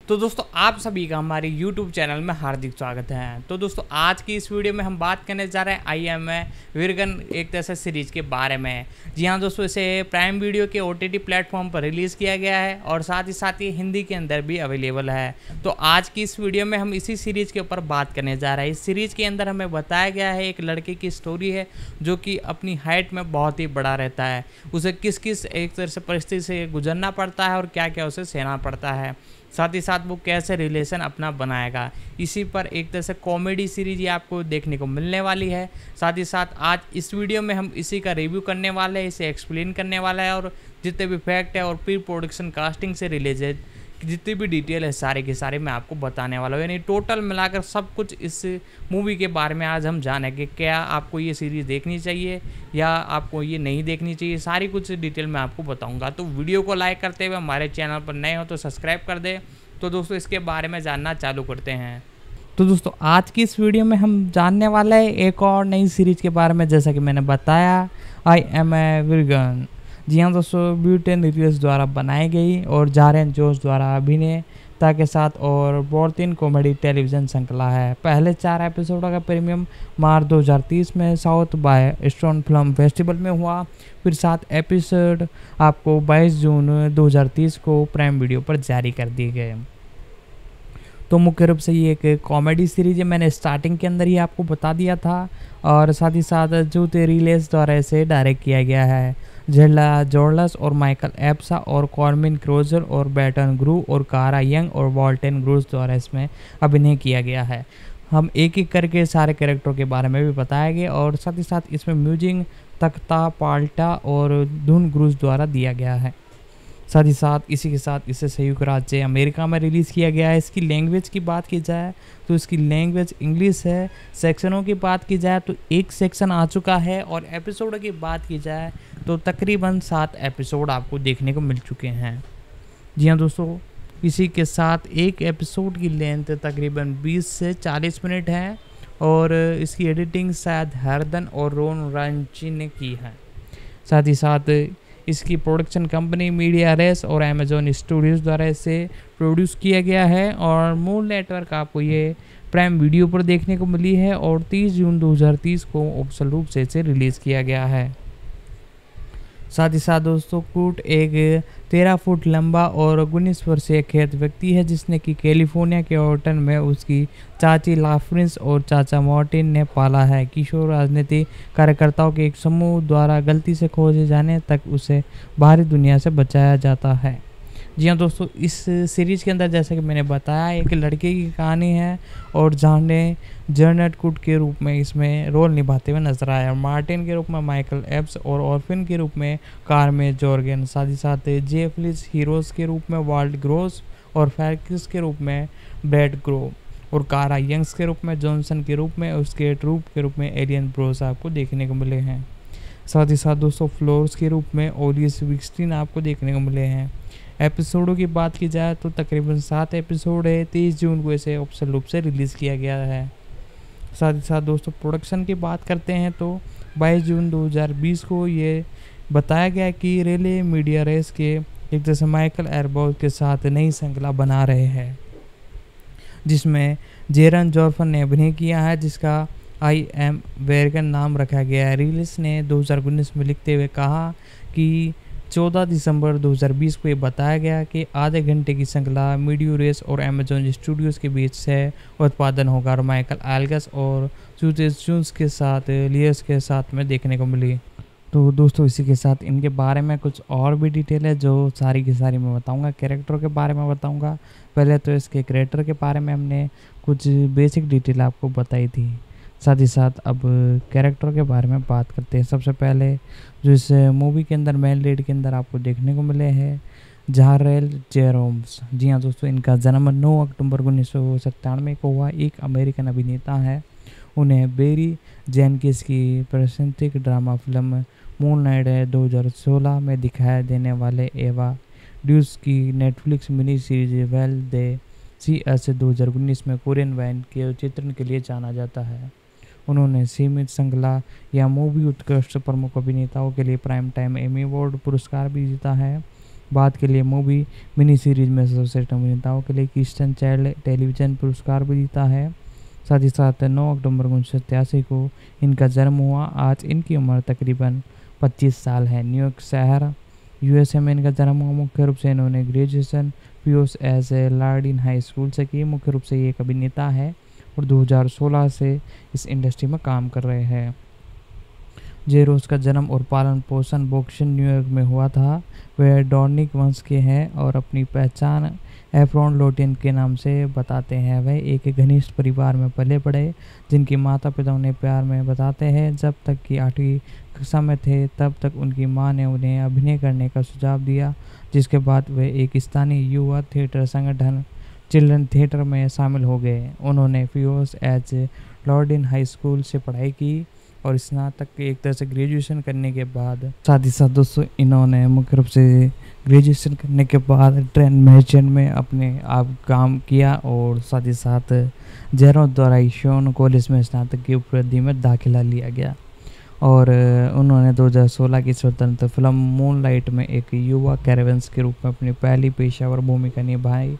तो दोस्तों आप सभी का हमारे YouTube चैनल में हार्दिक स्वागत है। तो दोस्तों आज की इस वीडियो में हम बात करने जा रहे हैं आई एम ए वीरगन एक तरह से सीरीज के बारे में। जी हाँ दोस्तों, इसे प्राइम वीडियो के OTT प्लेटफॉर्म पर रिलीज़ किया गया है और साथ ही हिंदी के अंदर भी अवेलेबल है। तो आज की इस वीडियो में हम इसी सीरीज़ के ऊपर बात करने जा रहे हैं। इस सीरीज़ के अंदर हमें बताया गया है एक लड़के की स्टोरी है जो कि अपनी हाइट में बहुत ही बड़ा रहता है। उसे किस किस एक तरह से परिस्थिति से गुजरना पड़ता है और क्या क्या उसे सहना पड़ता है, साथ ही साथ वो कैसे रिलेशन अपना बनाएगा। इसी पर एक तरह से कॉमेडी सीरीज ये आपको देखने को मिलने वाली है। साथ ही साथ आज इस वीडियो में हम इसी का रिव्यू करने वाले हैं, इसे एक्सप्लेन करने वाला है और जितने भी फैक्ट है और प्री प्रोडक्शन कास्टिंग से रिलेटेड जितनी भी डिटेल है सारे के सारे मैं आपको बताने वाला हूँ। यानी टोटल मिलाकर सब कुछ इस मूवी के बारे में आज हम जानेंगे। क्या आपको ये सीरीज़ देखनी चाहिए या आपको ये नहीं देखनी चाहिए, सारी कुछ डिटेल मैं आपको बताऊंगा। तो वीडियो को लाइक करते हुए हमारे चैनल पर नए हो तो सब्सक्राइब कर दें। तो दोस्तों इसके बारे में जानना चालू करते हैं। तो दोस्तों आज की इस वीडियो में हम जानने वाले हैं एक और नई सीरीज़ के बारे में। जैसा कि मैंने बताया, आई एम ए वीरगन। जी हाँ दोस्तों, ब्यूटेन रिलीज द्वारा बनाई गई और जारेन जोश द्वारा अभिनेता के साथ और बोर्तिन कॉमेडी टेलीविज़न श्रृंखला है। पहले 4 एपिसोडों का प्रीमियम मार्च 2030 में south by stone film festival में हुआ। फिर 7 एपिसोड आपको 22 जून 2030 को प्राइम वीडियो पर जारी कर दिए गए। तो मुख्य रूप से ये एक कॉमेडी सीरीज है, मैंने स्टार्टिंग के अंदर ही आपको बता दिया था। और साथ ही साथ जूते रिलेस द्वारा इसे डायरेक्ट किया गया है। जेला जॉर्डस और माइकल एप्सा और कॉर्मिन क्रोजर और बैटन ग्रू और कारा यंग और वॉल्टेन ग्रूस द्वारा इसमें अभिनय किया गया है। हम एक एक करके सारे कैरेक्टरों के बारे में भी बताया गया और साथ ही साथ इसमें म्यूजिक तख्ता पाल्टा और धुन ग्रूस द्वारा दिया गया है। साथ ही साथ इसी के साथ इसे संयुक्त राज्य अमेरिका में रिलीज़ किया गया है। इसकी लैंग्वेज की बात की जाए तो इसकी लैंग्वेज इंग्लिश है। सेक्शनों की बात की जाए तो 1 सेक्शन आ चुका है और एपिसोड की बात की जाए तो तकरीबन 7 एपिसोड आपको देखने को मिल चुके हैं। जी हाँ दोस्तों, इसी के साथ एक एपिसोड की लेंथ तकरीबन 20 से 40 मिनट है और इसकी एडिटिंग शायद हरदन और रोन रांची ने की है। साथ ही साथ इसकी प्रोडक्शन कंपनी मीडिया रेस और अमेजोन स्टूडियोज़ द्वारा इसे प्रोड्यूस किया गया है और मूल नेटवर्क आपको ये प्राइम वीडियो पर देखने को मिली है और 30 जून 2030 को ऑफिशियल रूप से इसे रिलीज़ किया गया है। साथ ही साथ दोस्तों, कूट एक 13 फुट लंबा और 19 वर्षीय खेत व्यक्ति है जिसने कि कैलिफोर्निया के ऑर्टन में उसकी चाची लाफ्रिंस और चाचा मार्टिन ने पाला है। किशोर राजनीतिक कार्यकर्ताओं के एक समूह द्वारा गलती से खोजे जाने तक उसे बाहरी दुनिया से बचाया जाता है। जी हाँ दोस्तों, इस सीरीज़ के अंदर जैसा कि मैंने बताया एक लड़के की कहानी है और जहाँ ने जर्नेट कुट के रूप में इसमें रोल निभाते हुए नजर आया। मार्टिन के रूप में माइकल एप्स और ऑर्फिन के रूप में कारमे जॉर्गन, साथ ही साथ जेफलिस हीरोज़ के रूप में वाल्ट ग्रोस और फैक्स के रूप में ब्रैड ग्रो और कारा यंग्स के रूप में जॉनसन के रूप में और उसके ट्रूप के रूप में एलियन ब्रोस आपको देखने को मिले हैं। साथ ही साथ दोस्तों, फ्लोर्स के रूप में ओलियस विक्सटीन आपको देखने को मिले हैं। एपिसोडों की बात की जाए तो तकरीबन 7 एपिसोड है। 23 जून को इसे ऑफिशियल रूप से रिलीज़ किया गया है। साथ ही साथ दोस्तों, प्रोडक्शन की बात करते हैं तो 22 जून 2020 को ये बताया गया कि रेले मीडिया रेस के एक जैसे माइकल एरबॉल के साथ नई श्रृंखला बना रहे हैं जिसमें जेरन जॉर्फन ने अभिनय किया है, जिसका आई एम वीरगन नाम रखा गया है। रिलीज ने 2019 में लिखते हुए कहा कि 14 दिसंबर 2020 को ये बताया गया कि आधे घंटे की श्रृंखला मीडियो रेस और अमेजोन स्टूडियोज़ के बीच से उत्पादन होगा और माइकल एल्गस और जून्स के साथ लियर्स के साथ में देखने को मिली। तो दोस्तों इसी के साथ इनके बारे में कुछ और भी डिटेल है जो सारी की सारी मैं बताऊंगा। कैरेक्टर के बारे में बताऊंगा। पहले तो इसके क्रिएटर के बारे में हमने कुछ बेसिक डिटेल आपको बताई थी। साथ ही साथ अब कैरेक्टर के बारे में बात करते हैं। सबसे पहले जो इस मूवी के अंदर मेन लीड के अंदर आपको देखने को मिले हैं जारेल जेरोम्स। जी हाँ दोस्तों, इनका जन्म 9 अक्टूबर 1997 को हुआ। एक अमेरिकन अभिनेता है। उन्हें बेरी जेनकिस की प्रसिद्ध ड्रामा फिल्म मून नाइट 2016 में दिखाई देने वाले एवा ड्यूस की Netflix mini series when they see us 2019 में कोरियन वैन के चित्रण के लिए जाना जाता है। उन्होंने सीमित श्रृंखला या मूवी उत्कृष्ट प्रमुख अभिनेताओं के लिए प्राइम टाइम एमी अवार्ड पुरस्कार भी जीता है। बात के लिए मूवी मिनी सीरीज में सर्वश्रेष्ठ अभिनेताओं के लिए क्रिश्चियन चाइल्ड टेलीविजन पुरस्कार भी जीता है। साथ ही साथ 9 अक्टूबर 1987 को इनका जन्म हुआ। आज इनकी उम्र तकरीबन 25 साल है। न्यूयॉर्क शहर यूएसए में इनका जन्म हुआ। मुख्य रूप से इन्होंने ग्रेजुएशन पीयूष एज ए लार्डिन हाई स्कूल से की। मुख्य रूप से ये एक अभिनेता है और 2016 से इस इंडस्ट्री में काम कर रहे हैं। जे रोज का जन्म और पालन पोषण बॉक्सिंग न्यूयॉर्क में हुआ था। वह डॉर्निक वंश के हैं और अपनी पहचान एफ्रॉन लोटिन के नाम से बताते हैं। वह एक घनिष्ठ परिवार में पले बड़े जिनके माता पिता उन्हें प्यार में बताते हैं। जब तक कि 8वीं कक्षा में थे तब तक उनकी मां ने उन्हें अभिनय करने का सुझाव दिया, जिसके बाद वे एक स्थानीय युवा थिएटर संगठन चिल्ड्रन थिएटर में शामिल हो गए। उन्होंने पीयूष एज लॉर्डिन हाई स्कूल से पढ़ाई की और स्नातक के एक तरह से ग्रेजुएशन करने के बाद साथ ही साथ दोस्तों इन्होंने मुख्य रूप से ग्रेजुएशन करने के बाद ट्रेन मैनेजमेंट में अपने आप काम किया और साथ ही साथ जेरों द्वारा ईशोन कॉलेज में स्नातक की उपाधि में दाखिला लिया गया और उन्होंने 2016 की स्वतंत्र फिल्म मूनलाइट में एक युवा कैरेवेंस के रूप में अपनी पहली पेशेवर भूमिका निभाई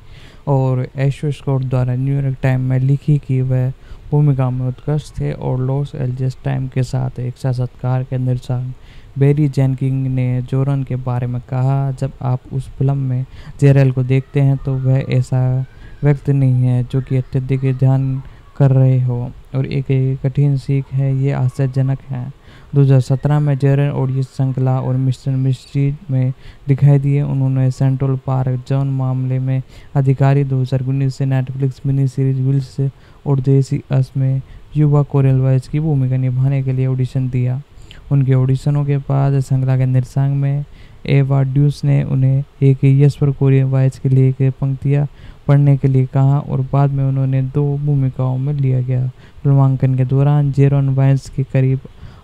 और एशो स्कॉट द्वारा न्यूयॉर्क टाइम में लिखी कि वह भूमिका में उत्कृष्ट थे और लॉस एंजल्स टाइम के साथ एक साक्षात्कार के निर्देशक बेरी जेनकिंस ने जोरन के बारे में कहा, जब आप उस फिल्म में जेरल को देखते हैं तो वह ऐसा व्यक्ति नहीं है जो कि अत्यधिक ध्यान कर रहे हो और एक कठिन सीख है। ये आश्चर्यजनक है। 2017 में जेरल ऑडियंस श्रृंखला और मिस्टर मिस्ट्री में दिखाई दिए। उन्होंने सेंट्रल पार्क जॉन मामले में अधिकारी 2019 से नेटफ्लिक्स मिनी सीरीज विल्स और देसी अस में युवा कोरियल वॉइस की भूमिका निभाने के लिए ऑडिशन दिया। उनके ऑडिशनों के बाद श्रृंखला के निर्देशक में एवा ड्यूस ने उन्हें एक यश पर कोरियल वॉइस के लिए एक पंक्तियाँ पढ़ने के लिए कहा और बाद में उन्होंने 2 भूमिकाओं में लिया गया। फिल्मांकन के दौरान जेरोन वॉइस के करीब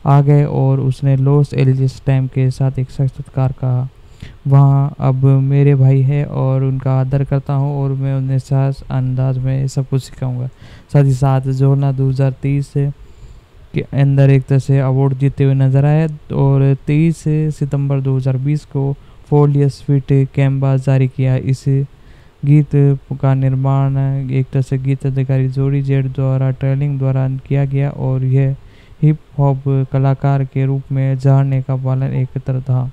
आ गए और उसने लॉस एंजल्स टाइम के साथ एक साक्षात्कार कहा, वहाँ अब मेरे भाई है और उनका आदर करता हूँ और मैं उन्हें सास अंदाज में सब कुछ सिखाऊंगा। साथ ही साथ जोना 2023 के अंदर एक तरह से अवार्ड जीतते हुए नजर आए और 23 सितंबर 2020 को फोलियस फिट कैनवास जारी किया। इस गीत का निर्माण एक तरह से गीत अधिकारी जोड़ी जेड द्वारा ट्रेलिंग द्वारा किया गया और यह हिप हॉप कलाकार के रूप में जानने का पालन एक तरह था।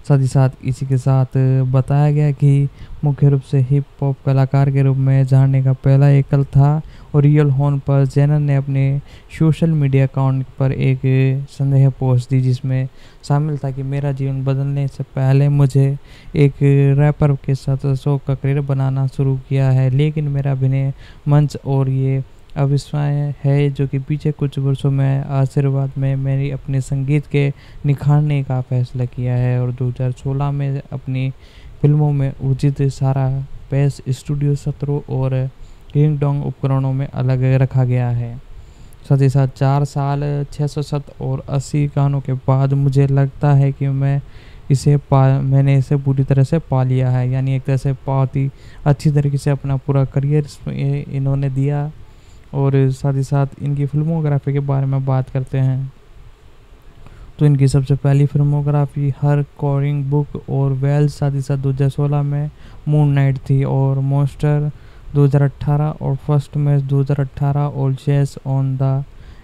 साथ ही साथ इसी के साथ बताया गया कि मुख्य रूप से हिप हॉप कलाकार के रूप में जानने का पहला एकल था और रियल होन पर जेनर ने अपने सोशल मीडिया अकाउंट पर एक संदेह पोस्ट दी जिसमें शामिल था कि मेरा जीवन बदलने से पहले मुझे एक रैपर के साथ शो का करियर बनाना शुरू किया है, लेकिन मेरा अभिनय मंच और ये अविस्मरणीय है जो कि पीछे कुछ वर्षों में आशीर्वाद में मेरी अपने संगीत के निखारने का फैसला किया है और 2016 में अपनी फिल्मों में उचित सारा पेस स्टूडियो सत्रों और किंगडोंग उपकरणों में अलग रखा गया है। साथ ही साथ 4 साल 607 और 80 गानों के बाद मुझे लगता है कि मैंने इसे पूरी तरह से पा लिया है, यानी एक तरह से बहुत ही अच्छी तरीके से अपना पूरा करियर इन्होंने दिया। और साथ ही साथ इनकी फिल्मोग्राफी के बारे में बात करते हैं तो इनकी सबसे पहली फिल्मोग्राफी हर कॉरिंग बुक और वेल्स साथ ही साथ 2016 में मून नाइट थी और मॉन्स्टर 2018 और फर्स्ट मैच 2018 और चेस ऑन द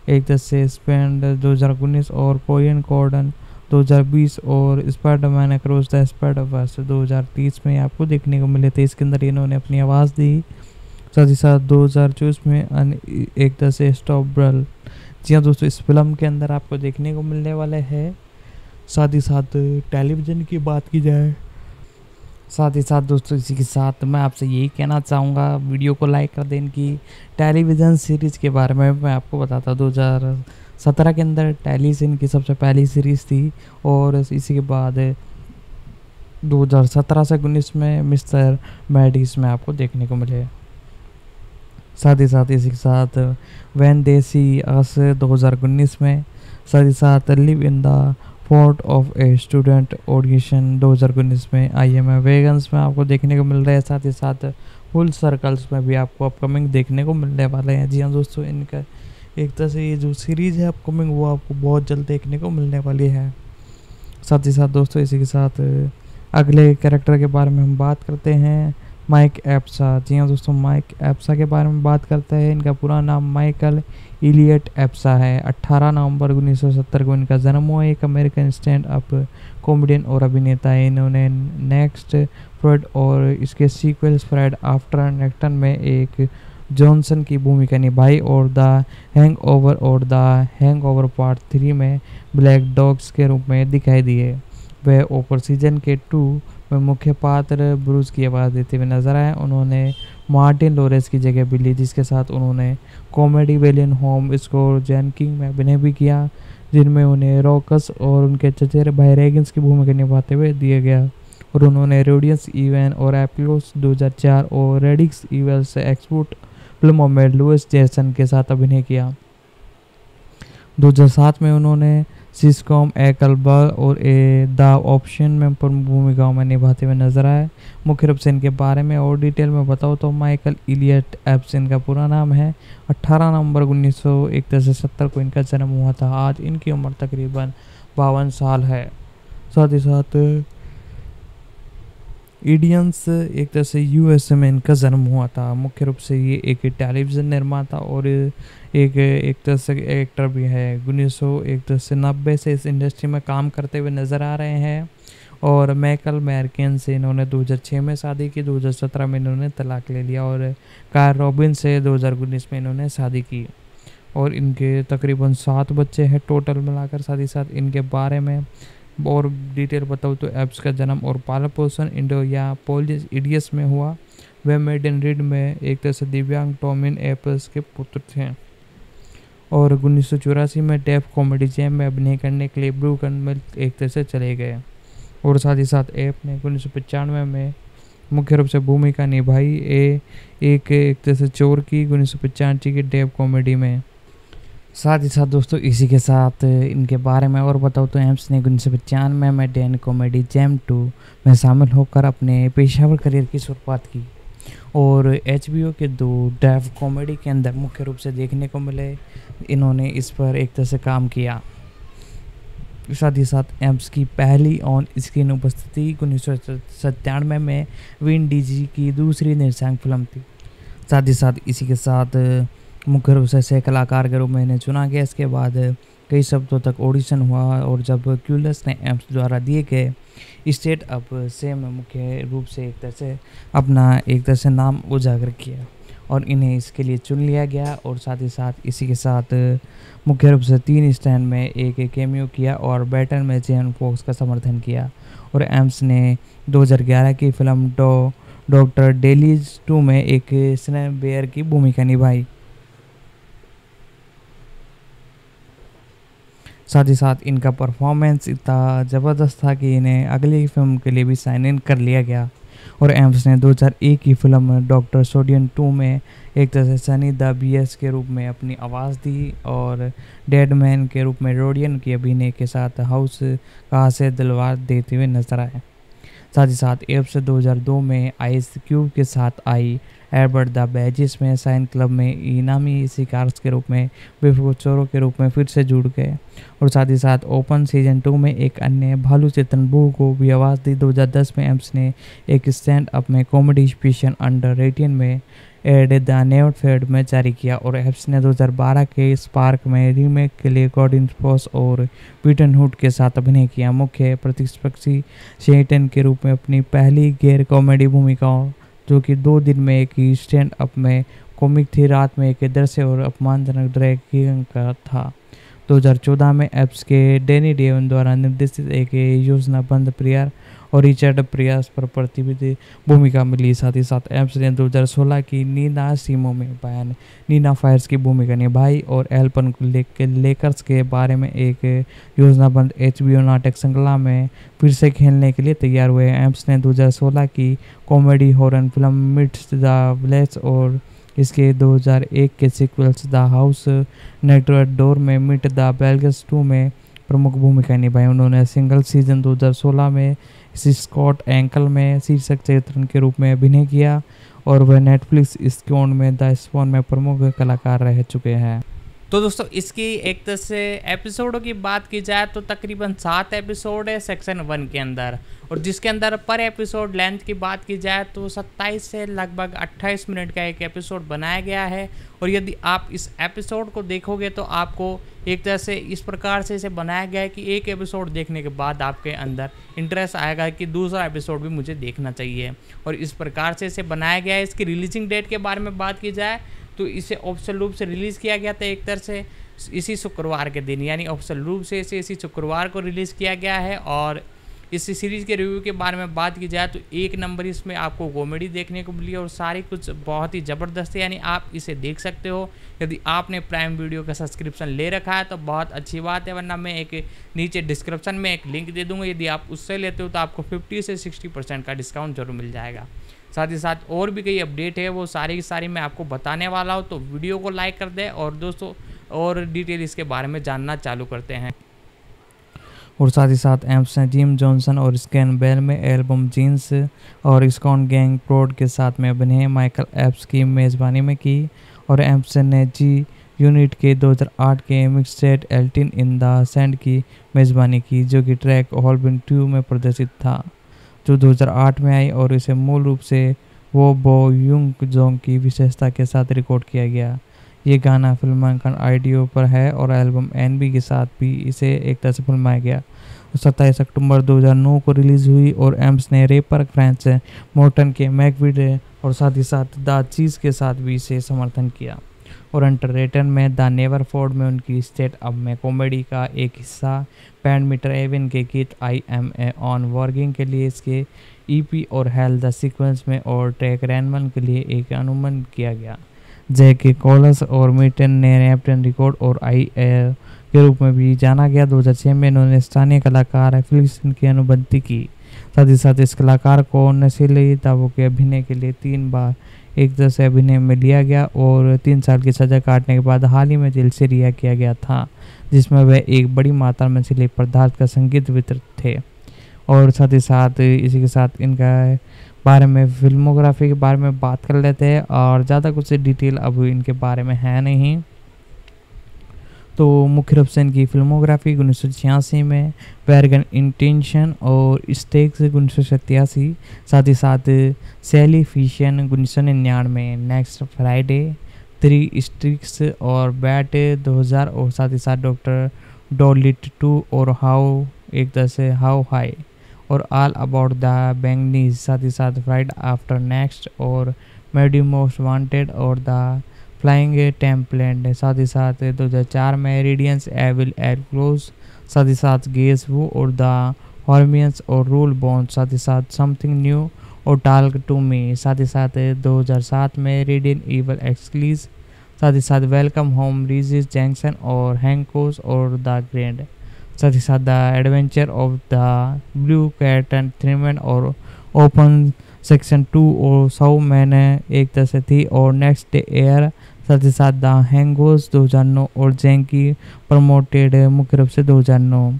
एक से स्पेंड 2019 और कोरियन कॉर्डन 2020 और स्पाइडरमैन अक्रॉस द स्पाइडरवर्स 2030 में आपको देखने को मिले थे। इसके अंदर इन्होंने अपनी आवाज़ दी। साथ ही साथ 2024 में एक तरह से स्टॉप ब्रल, जी हाँ दोस्तों, इस फिल्म के अंदर आपको देखने को मिलने वाले हैं। साथ ही साथ टेलीविज़न की बात की जाए, साथ ही साथ दोस्तों इसी के साथ मैं आपसे यही कहना चाहूँगा, वीडियो को लाइक कर दें। इनकी टेलीविज़न सीरीज़ के बारे में मैं आपको बताता हूँ। 2017 के अंदर टेली से इनकी सबसे पहली सीरीज़ थी और इसी के बाद 2017 से 19 में मिस्टर मैडिस में आपको देखने को मिले। साथ ही साथ इसी के साथ वैन देसी अस 2019 में, साथ ही साथ live in the fort of a student audition 2019 में, आई एम ए वेगन्स में आपको देखने को मिल रहा है। साथ ही साथ फुल सर्कल्स में भी आपको अपकमिंग देखने को मिलने वाले हैं। जी हाँ दोस्तों, इनका एक तरह से ये जो सीरीज़ है अपकमिंग वो आपको बहुत जल्द देखने को मिलने वाली है। साथ ही साथ दोस्तों इसी के साथ अगले कैरेक्टर के बारे में हम बात करते हैं, माइक एप्सा। जी हाँ दोस्तों, माइक एप्सा के बारे में बात करते हैं। इनका पूरा नाम माइकल इलियट एप्सा है। 18 नवंबर 1970 को इनका जन्म हुआ। एक अमेरिकन स्टैंड अप कॉमेडियन और अभिनेता है। इन्होंने नेक्स्ट फ्रेड और इसके सीक्वल्स फ्रेड आफ्टर नेक्टन में एक जॉनसन की भूमिका निभाई और द हैंगओवर पार्ट 3 में ब्लैक डॉग्स के रूप में दिखाई दिए। वह ओपर सीजन के 2 में मुख्य पात्र ब्रूस की आवाज़ देते हुए नजर आए। उन्होंने मार्टिन लोरेंस की जगह भी ली, जिसके साथ उन्होंने comedy villain home score Jain king में अभिनय भी किया, जिनमें उन्हें रॉकस और उनके चचेरे भाई रेगन्स की भूमिका निभाते हुए दिया गया। और उन्होंने रेडियंस इवन और एप्लोस 2004 और रेडिक्स इवेल से एक्सपोर्ट फिल्मों में लुइस जैसन के साथ अभिनय किया। 2007 में उन्होंने सिस्कॉम एकलबल और द ऑप्शन में प्रमुख भूमिकाओं में निभाते हुए नजर आए। मुख्य रूप से इनके बारे में और डिटेल में बताओ तो माइकल इलियट एप्स इनका पूरा नाम है। 18 नवंबर 1971 को इनका जन्म हुआ था। आज इनकी उम्र तकरीबन 52 साल है। साथ ही साथ इंडियंस एक तरह से यूएसए में इनका जन्म हुआ था। मुख्य रूप से ये एक टेलीविज़न निर्माता और एक तरह से एक्टर भी है। 1990 से इस इंडस्ट्री में काम करते हुए नज़र आ रहे हैं। और मैकल मैरकिन से इन्होंने 2006 में शादी की। 2017 में इन्होंने तलाक ले लिया। और कार रॉबिन से 2019 में इन्होंने शादी की। और इनके तकरीबन 7 बच्चे हैं टोटल मिलाकर। साथ ही साथ इनके बारे में और डिटेल बताऊँ तो एप्स का जन्म और पालन पोषण इंडो या पोलिस इडियस में हुआ। वे मेडन रीड में एक तरह से दिव्यांग टॉमिन एप्स के पुत्र थे। और 1984 में डेफ कॉमेडी जैम में अभिनय करने के लिए ब्रूकन में एक तरह से चले गए। और साथ ही साथ एप ने 1995 में मुख्य रूप से भूमिका निभाई एक तरह से चोर की 1985 की डेफ कॉमेडी में। साथ ही साथ दोस्तों इसी के साथ इनके बारे में और बताओ तो एम्स ने 1995 में डैन कॉमेडी जैम 2 में शामिल होकर अपने पेशेवर करियर की शुरुआत की। और HBO के 2 डेफ कॉमेडी के अंदर मुख्य रूप से देखने को मिले। इन्होंने इस पर एक तरह से काम किया। साथ ही साथ एम्स की पहली ऑन स्क्रीन उपस्थिति 1997 में विन डीजी की दूसरी निर्देशांक फिल्म थी। साथ ही साथ इसी के साथ मुख्य रूप से सह कलाकार के रूप में इन्हें चुना गया। इसके बाद कई शब्दों तक ऑडिशन हुआ और जब क्यूलस ने एम्स द्वारा दिए गए स्टेट अप से में मुख्य रूप से एक तरह से नाम उजागर किया और इन्हें इसके लिए चुन लिया गया। और साथ ही साथ इसी के साथ मुख्य रूप से 3 स्टैंड में एक कैमियो किया और बैटन में जेन फॉक्स का समर्थन किया। और एम्स ने 2011 की फिल्म डॉक्टर डेलीज 2 में एक स्नेप बेयर की भूमिका निभाई। साथ ही साथ इनका परफॉर्मेंस इतना ज़बरदस्त था कि इन्हें अगली फिल्म के लिए भी साइन इन कर लिया गया। और एम्स ने 2001 की फिल्म डॉक्टर सोडियम 2 में एक तरह से सनी द बीएस के रूप में अपनी आवाज़ दी। और डेड मैन के रूप में रोडियन की अभिनय के साथ हाउस कहा से दिलवार देते हुए नजर आए। साथ ही साथ एप्स 2002 में आइस क्यूब के साथ आई एडवर्ड द बैजिस में साइन क्लब में इनामी शिकार्स के रूप में बेवकूफ़ चोरों के रूप में फिर से जुड़ गए। और साथ ही साथ ओपन सीजन 2 में एक अन्य भालू चेतन बू को भी आवाज़ दी। 2010 में एम्स ने एक स्टैंड अप में कॉमेडी स्पेशल अंडर 18 में एड द नेवर फेड में जारी किया। और एप्स ने 2012 के स्पार्क में रीमेक के लिए गॉर्डन स्पॉस और पीटन हुड के साथ अभिनय किया। मुख्य प्रतिस्पर्धी शेटन के रूप में अपनी पहली गैर कॉमेडी भूमिकाओं जो कि 2 दिन में एक ही स्टैंड अप में कॉमिक थी, रात में एक दृश्य और अपमानजनक ड्रैग का था। 2014 में एप्स के डैनी डेवन द्वारा निर्देशित एक योजनाबद्ध प्रियर और रिचर्ड प्रियास पर प्रतिनिधि भूमिका मिली। साथ ही साथ एप्स ने 2016 की नीना सीमो में बयान नीना फायर्स की भूमिका निभाई। और एल्पन लेकर्स के बारे में एक योजनाबद्ध HBO नाटक श्रृंखला में फिर से खेलने के लिए तैयार हुए। एप्स ने 2016 की comedy horror film meet the blacks और इसके 2001 के sequels the house next door में मिट द बेल्गस 2 में प्रमुख भूमिका निभाई। उन्होंने सिंगल सीजन 2016 में स्कॉट एंकल में शीर्षक चरित्र के रूप में अभिनय किया। और वह नेटफ्लिक्स स्क्वाड में द स्पॉन में प्रमुख कलाकार रह चुके हैं। तो दोस्तों इसकी एक तरह से एपिसोडों की बात की जाए तो तकरीबन 7 एपिसोड है सेक्शन 1 के अंदर, और जिसके अंदर पर एपिसोड लेंथ की बात की जाए तो 27 से लगभग 28 मिनट का एक एपिसोड बनाया गया है। और यदि आप इस एपिसोड को देखोगे तो आपको एक तरह से इस प्रकार से इसे बनाया गया है कि एक एपिसोड देखने के बाद आपके अंदर इंटरेस्ट आएगा कि दूसरा एपिसोड भी मुझे देखना चाहिए, और इस प्रकार से इसे बनाया गया है। इसकी रिलीजिंग डेट के बारे में बात की जाए तो इसे ऑफिशियल रूप से रिलीज़ किया गया था एक तरह से इसी शुक्रवार के दिन, यानी ऑफिशियल रूप से इसे इसी शुक्रवार को रिलीज़ किया गया है। और इस सीरीज़ के रिव्यू के बारे में बात की जाए तो 1 नंबर इसमें आपको कॉमेडी देखने को मिली और सारी कुछ बहुत ही ज़बरदस्त है, यानी आप इसे देख सकते हो। यदि आपने प्राइम वीडियो का सब्सक्रिप्शन ले रखा है तो बहुत अच्छी बात है, वरना मैं एक नीचे डिस्क्रिप्शन में एक लिंक दे दूँगा, यदि आप उससे लेते हो तो आपको 50 से 60% का डिस्काउंट जरूर मिल जाएगा। साथ ही साथ और भी कई अपडेट है वो सारी की सारी मैं आपको बताने वाला हूँ, तो वीडियो को लाइक कर दें और दोस्तों और डिटेल इसके बारे में जानना चालू करते हैं। और साथ ही साथ एम्स ने जिम जॉनसन और स्कैन बेल में एल्बम जीन्स और इस्कॉन गैंग प्रोड के साथ में अभिनय माइकल एप्स की मेज़बानी में की। और एम्स ने जी यूनिट के 2008 के मिक्स सेट एल्टिन इन द सैंड की मेज़बानी की, जो कि ट्रैक हॉलबिन 2 में प्रदर्शित था, जो 2008 में आई, और इसे मूल रूप से वो बो युंग जोंग की विशेषता के साथ रिकॉर्ड किया गया। ये गाना फिल्मांकन ऑडियो पर है और एल्बम एनबी के साथ भी इसे एक तरह से फिल्माया गया। 27 अक्टूबर 2009 को रिलीज़ हुई और एम्स ने रैपर फ्रेंच मोर्टन के मैकविड और साथ ही साथ द चीज़ के साथ भी इसे समर्थन किया। और अंडररेटेड में द नेवर फोर्ड में उनकी स्टेट अप में कॉमेडी का एक हिस्सा बैंड मीटर एवन के गीत I am a on working के लिए इसके ईपी और हेल द सीक्वेंस में और ट्रैक रैनमन के लिए एक अनुमान किया गया। जैके कॉलस और मीटन ने नेप्टन रिकॉर्ड और आई ए के रूप में भी जाना गया। 2006 में इन्होंने स्थानीय कलाकार फिलिक्सन की अनुबंधी की। साथ ही साथ इस कलाकार को नशीले दावों के अभिनय के लिए 3 बार एक तरह से अभिनय में लिया गया और 3 साल की सजा काटने के बाद हाल ही में जेल से रिहा किया गया था, जिसमें वह एक बड़ी मात्रा में नशीले पदार्थ का संगीत वितरक थे। और साथ ही साथ इसी के साथ इनका बारे में फिल्मोग्राफी के बारे में बात कर लेते हैं, और ज़्यादा कुछ डिटेल अब इनके बारे में है नहीं। तो मुख्य रूप से इनकी फिल्मोग्राफी 1986 में, वैरगन इंटेंशन और स्टेक्स 1987, साथ ही साथ सैली फिशन 1999, नेक्स्ट फ्राइडे, 3 स्ट्रिक्स और बैट 2000, और साथ ही साथ डॉक्टर डॉलिट 2 और हाउ एक तरह से हाउ हाई और ऑल अबाउट द बैंगनीज, साथ ही साथ फ्राइड आफ्टर नेक्स्ट और मेडी मोस्ट वांटेड और द फ्लाइंग टेम्पलेट, साथ ही साथ 2004 में रेडियंस एविल एयर क्लोज, साथ ही साथ गेस वू और द हॉर्मियंस और रूल बॉन्ड, साथ ही साथ समथिंग न्यू और टाल्क टू मी, साथ ही साथ 2007 में रेडियन ईवल एक्सक्लीज, साथ ही साथ वेलकम होम रीजिस जैंक्सन और हैंकोस और द ग्रैंड, साथ ही साथ the adventure of the blue cat and three man और ओपन सेक्शन 2 और सौ मैंने एक तरह से थी और नेक्स्ट डे एयर, साथ ही साथ द हैंगोस 2009 और जैंकी प्रमोटेड मुख्य रूप से 2009,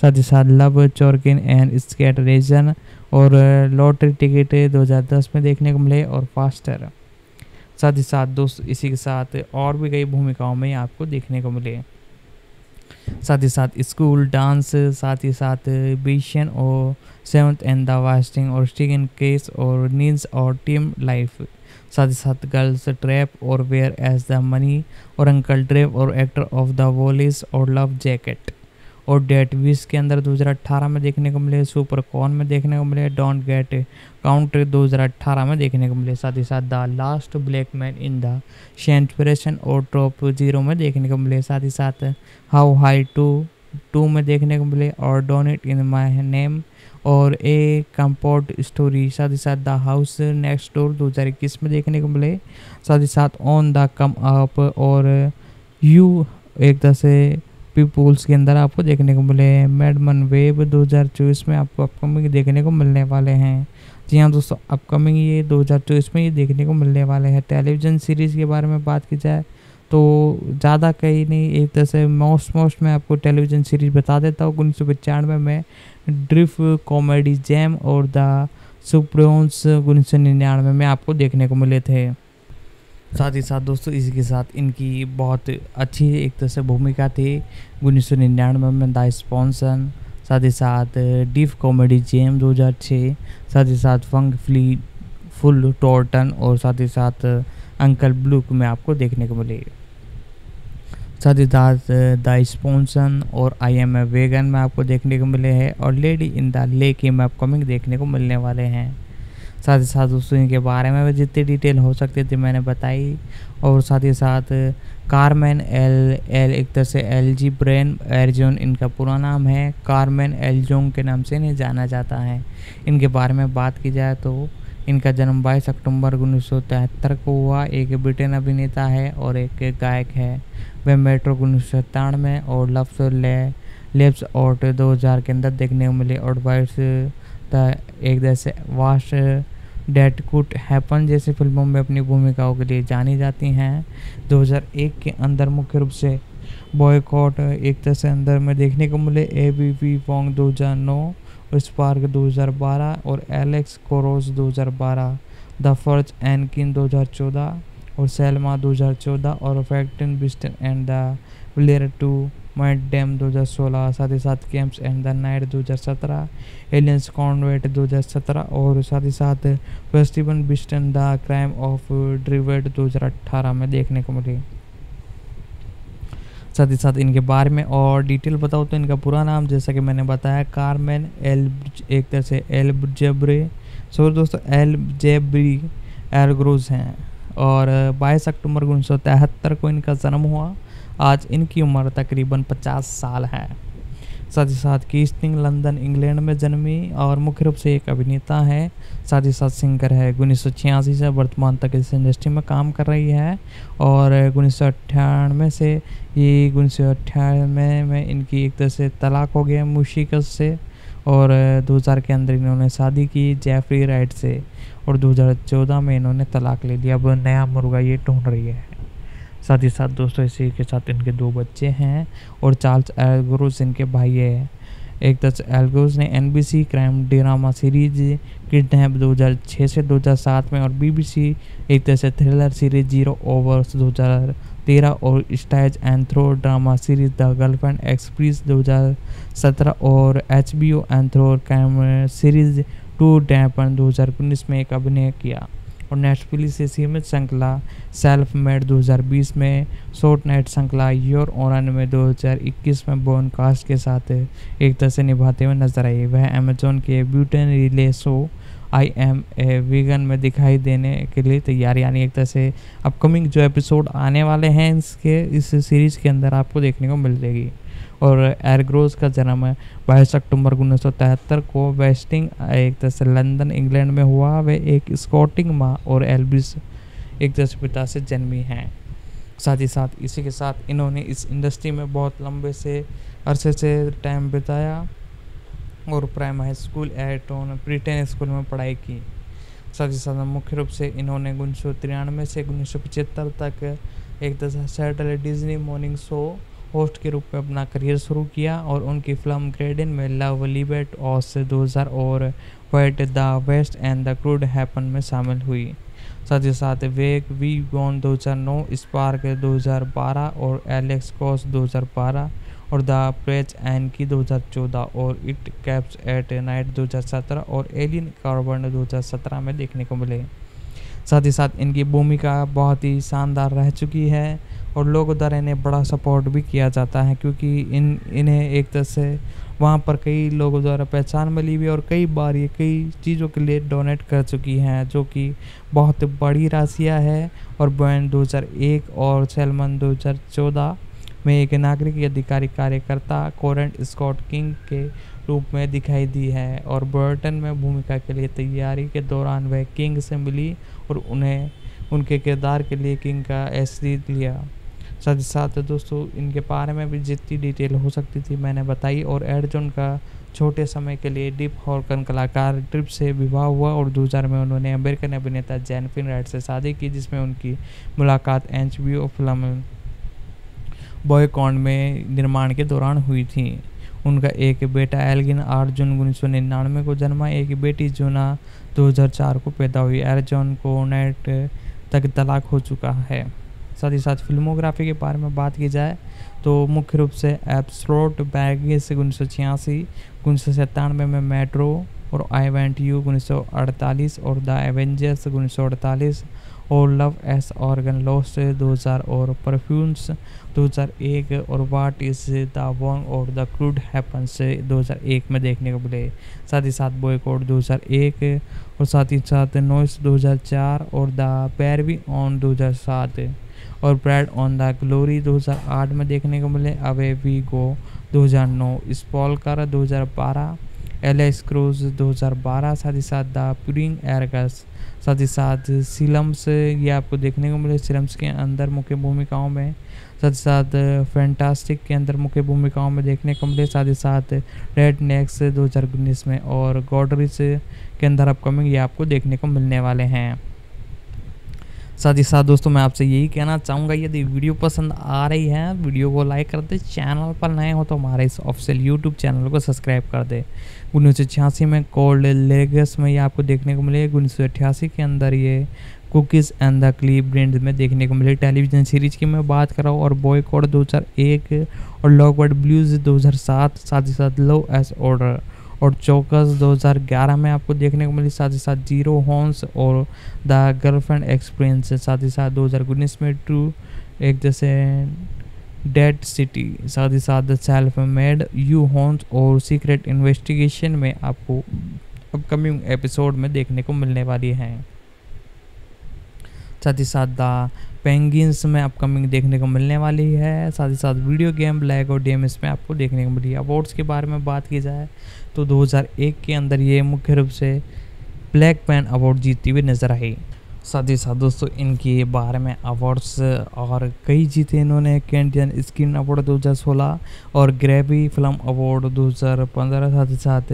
साथ ही साथ लव चोरकिन एंड स्केट रीजन और लॉटरी टिकट 2010 में देखने को मिले और फास्टर, साथ ही साथ दोस्त इसी के साथ और भी कई भूमिकाओं में आपको देखने को मिले, साथ ही साथ स्कूल डांस, साथ ही साथ बेशन और सेवंथ एंड द वास्टिंग और स्टिगन केस और नींस और टीम लाइफ, साथ ही साथ गर्ल्स ट्रैप और वेयर एज द मनी और अंकल ट्रैप और एक्टर ऑफ द वॉलिस और लव जैकेट और डेट विश के अंदर 2018 में देखने को मिले, सुपर कॉन में देखने को मिले, डोंट गेट काउंट 2018 में देखने को मिले, साथ ही साथ the last black man in the सेंचुरेशन और टॉप 0 में देखने को मिले, साथ ही साथ हाउ हाई 2 में देखने को मिले और डोनेट इन माई नेम और ए कंपोर्ट स्टोरी, साथ ही साथ द हाउस नेक्स्ट डोर 2021 में देखने को मिले, साथ ही साथ ऑन द कम अप और यू एक तरह से पीपुल्स के अंदर आपको देखने को मिले, मैडमन वेब 2024 में आपको अपकमिंग देखने को मिलने वाले हैं। जी हाँ दोस्तों, अपकमिंग ये 2024 में ये देखने को मिलने वाले हैं। टेलीविज़न सीरीज़ के बारे में बात की जाए तो ज़्यादा कहीं नहीं, एक तरह से मोस्ट मैं आपको टेलीविज़न सीरीज़ बता देता हूँ। 1995 में ड्रिफ कॉमेडी जैम और द सुप्रियोन्स 1999 में आपको देखने को मिले थे। साथ ही साथ दोस्तों इसी के साथ इनकी बहुत अच्छी एक तरह से भूमिका थी 1999 में द स्पॉन्सन, साथ ही साथ डीप कॉमेडी जेम 2006, साथ ही साथ फंक फ्ली फुल टॉर्टन और साथ ही साथ अंकल ब्लूक में आपको देखने को मिले। साथ ही साथ द स्पॉन्सन और आई एम ए वेगन में आपको देखने को मिले हैं और लेडी इन द लेक में अपकमिंग देखने को मिलने वाले हैं। साथ ही साथ दोस्तों इनके बारे में भी जितनी डिटेल हो सकती थी मैंने बताई। और साथ ही साथ कार्मेन एल एक तरह से एलजी ब्रेन एरजोन इनका पूरा नाम है। कार्मेन एलजोंग के नाम से इन्हें जाना जाता है। इनके बारे में बात की जाए तो इनका जन्म 22 अक्टूबर 1973 को हुआ। एक ब्रिटेन अभिनेता है और एक गायक है। वह मेट्रो 1997 में और लेब्स और 2000 के अंदर देखने को मिले। और वाइस एक जैसे वाश डेट कुड हैपन जैसी फिल्मों में अपनी भूमिकाओं के लिए जानी जाती हैं। 2001 के अंदर मुख्य रूप से बॉयकॉट एक तरह से अंदर में देखने को मिले। एबीवी वोंग 2009, स्पार्क 2012 और एलेक्स कोरोस 2012, द फर्ज एनकिन 2014 और सेल्मा 2014 और फैक्टन बिस्टन एंड द विलेर टू माइट डैम 2016, साथ ही साथ camps and the night 2017, aliens कॉन्वेट 2017 और साथ ही साथ फेस्टिवल बिस्टन द क्राइम ऑफ ड्रिवेट 2018 में देखने को मिली। साथ ही साथ इनके बारे में और डिटेल बताओ तो इनका पूरा नाम जैसा कि मैंने बताया कार्मेन एल एक तरह से एल्जेब्री एल्ग्रोज हैं और 22 अक्टूबर 1973 को इनका जन्म हुआ। आज इनकी उम्र तकरीबन 50 साल है। साथ ही साथ कीस्टिंग लंदन इंग्लैंड में जन्मी और मुख्य रूप से एक अभिनेता है। साथ ही साथ सिंगर है। 1986 से वर्तमान तक इस इंडस्ट्री में काम कर रही है और 1998 से ये 1998 में इनकी एक तरह से तलाक हो गया मूशिकस से और 2000 के अंदर इन्होंने शादी की जेफरी राइट से और 2014 में इन्होंने तलाक ले लिया। अब नया मुर्गा ये ढूंढ रही है। साथ ही साथ दोस्तों इसी के साथ इनके 2 बच्चे हैं और चार्ल्स एल्ग्रोज इनके भाई है। एक तरह से एल्ग्रोज ने NBC crime drama series kidnap 2006 से 2007 में और बीबीसी एक तरह से थ्रिलर सीरीज 0 ओवर्स 2013 और स्टाइज and throw drama series the girlfriend express 2017 और HBO एंथ्रो क्राइम सीरीज 2 डैपन 2019 में एक अभिनय किया। और नेटफ्लिक्स से सीमित श्रृंखला सेल्फ मेड 2020 में, शॉर्ट नाइट श्रृंखला योर ऑनर में 2021 में बोन कास्ट के साथ एक तरह से निभाते हुए नजर आई। वह अमेजोन के ब्यूटेन रिले show I am a vegan में दिखाई देने के लिए तैयार, यानी एक तरह से अपकमिंग जो एपिसोड आने वाले हैं इस सीरीज़ के अंदर आपको देखने को मिल जाएगी। और एल्ग्रोज का जन्म 22 अक्टूबर 1973 को वेस्टिंग एक तरह से लंदन इंग्लैंड में हुआ। वे एक स्कॉटिंग माँ और एल्विस एक तरह से पिता से जन्मी हैं। साथ ही साथ इसी के साथ इन्होंने इस इंडस्ट्री में बहुत लंबे से अरसे से टाइम बिताया और prime high school Eton Britain school में पढ़ाई की। साथ ही साथ मुख्य रूप से इन्होंने 1993 से 1975 तक एक तरह से Saturday Disney morning show host के रूप में अपना करियर शुरू किया और उनकी फिल्म ग्रेडन में लव लिबर्ट ऑस 2000 और white the west and the crude happen में शामिल हुई। साथ ही साथ वेग वी गॉन 2009, स्पार्क 2012 और एलेक्स कॉस 2012 और द प्रेज एन की 2014 और इट कैप्स एट नाइट 2017 और एलियन कार्बन 2017 में देखने को मिले। साथ ही साथ इनकी भूमिका बहुत ही शानदार रह चुकी है और लोगों द्वारा इन्हें बड़ा सपोर्ट भी किया जाता है क्योंकि इन्हें एक तरह से वहाँ पर कई लोगों द्वारा पहचान मिली हुई और कई बार ये कई चीज़ों के लिए डोनेट कर चुकी हैं जो कि बहुत बड़ी राशियाँ है। और बर्न 2001 और सैलमन 2014 में एक नागरिक अधिकारी कार्यकर्ता कोरेंट स्कॉट किंग के रूप में दिखाई दी है और बर्टन में भूमिका के लिए तैयारी के दौरान वह किंग से मिली और उन्हें उनके किरदार के लिए किंग का एसडी लिया। साथ ही साथ दोस्तों इनके बारे में भी जितनी डिटेल हो सकती थी मैंने बताई। और एडजन का छोटे समय के लिए डीप हॉर्कन कलाकार ट्रिप से विवाह हुआ और 2000 में उन्होंने अमेरिकन अभिनेता जेनिफर राइट से शादी की जिसमें उनकी मुलाकात HBO फिल्म बॉयकॉन में निर्माण के दौरान हुई थी। उनका एक बेटा एल्गिन 8 जून 1999 को जन्मा। एक बेटी जूना 2004 को पैदा हुई। एर्जन को नेट तक तलाक हो चुका है। साथ ही साथ फिल्मोग्राफी के बारे में बात की जाए तो मुख्य रूप से एब्सोल्यूट बैगेज 1986, 1997 में मेट्रो और आई वेंट यू 1948 और द एवेंजर्स 1948 और लव एस ऑर्गन लॉस्ट 2000 और परफ्यूम्स 2001 और व्हाट इज द वॉन्ग और द क्रूड हैपन्स 2001 में देखने को मिले। साथ ही साथ बॉयकॉट 2001 और साथ ही साथ नॉइस 2004 और द पैरवी ऑन 2007 और ब्रैड ऑन द ग्लोरी 2008 में देखने को मिले। अवे वी गो 2009, स्पॉलकर 2012, एलेक्स क्रूज 2012, साथ ही साथ द पुडिंग एरगस, साथ ही साथ सिलम्स ये आपको देखने को मिले सिलम्स के अंदर मुख्य भूमिकाओं में, साथ ही साथ फैंटास्टिक के अंदर मुख्य भूमिकाओं में देखने को मिले। साथ ही साथ रेड नेक्स 2019 में और गॉडरिच के अंदर अपकमिंग ये आपको देखने को मिलने वाले हैं। साथ ही साथ दोस्तों मैं आपसे यही कहना चाहूँगा, यदि वीडियो पसंद आ रही है वीडियो को लाइक कर दे, चैनल पर नए हो तो हमारे इस ऑफिशियल यूट्यूब चैनल को सब्सक्राइब कर दे। 1986 में कोल्ड लेगस में ये आपको देखने को मिले। 1988 के अंदर ये कुकीज़ एंड द क्लीवलैंड में देखने को मिले। टेलीविज़न सीरीज की मैं बात कर रहा हूँ और बॉयकॉट 2001 और लॉकवर्ड ब्लूज 2007, साथ ही साथ लो एस ऑर्डर और चौकस 2011 में आपको देखने को मिली। साथ ही साथ जीरो हॉर्न्स और द गर्लफ्रेंड एक्सपीरियंस, साथ ही साथ 2019 में ट्रू एक जैसे डेड सिटी, साथ ही साथ the self made, you horns और सीक्रेट इन्वेस्टिगेशन में आपको अपकमिंग एपिसोड में देखने को मिलने वाली हैं। साथ ही साथ द पेंगिन्स में अपकमिंग देखने को मिलने वाली है। साथ ही साथ वीडियो गेम ब्लैक और डेमस में आपको देखने को मिली। अवार्ड्स के बारे में बात की जाए तो 2001 के अंदर ये मुख्य रूप से ब्लैक पैन अवार्ड जीतती हुई नजर आई। साथ ही साथ दोस्तों इनके बारे में अवार्ड्स और कई जीते इन्होंने। कैनेडियन स्क्रीन अवार्ड 2016 और ग्रैमी फिल्म अवार्ड 2015, साथ ही साथ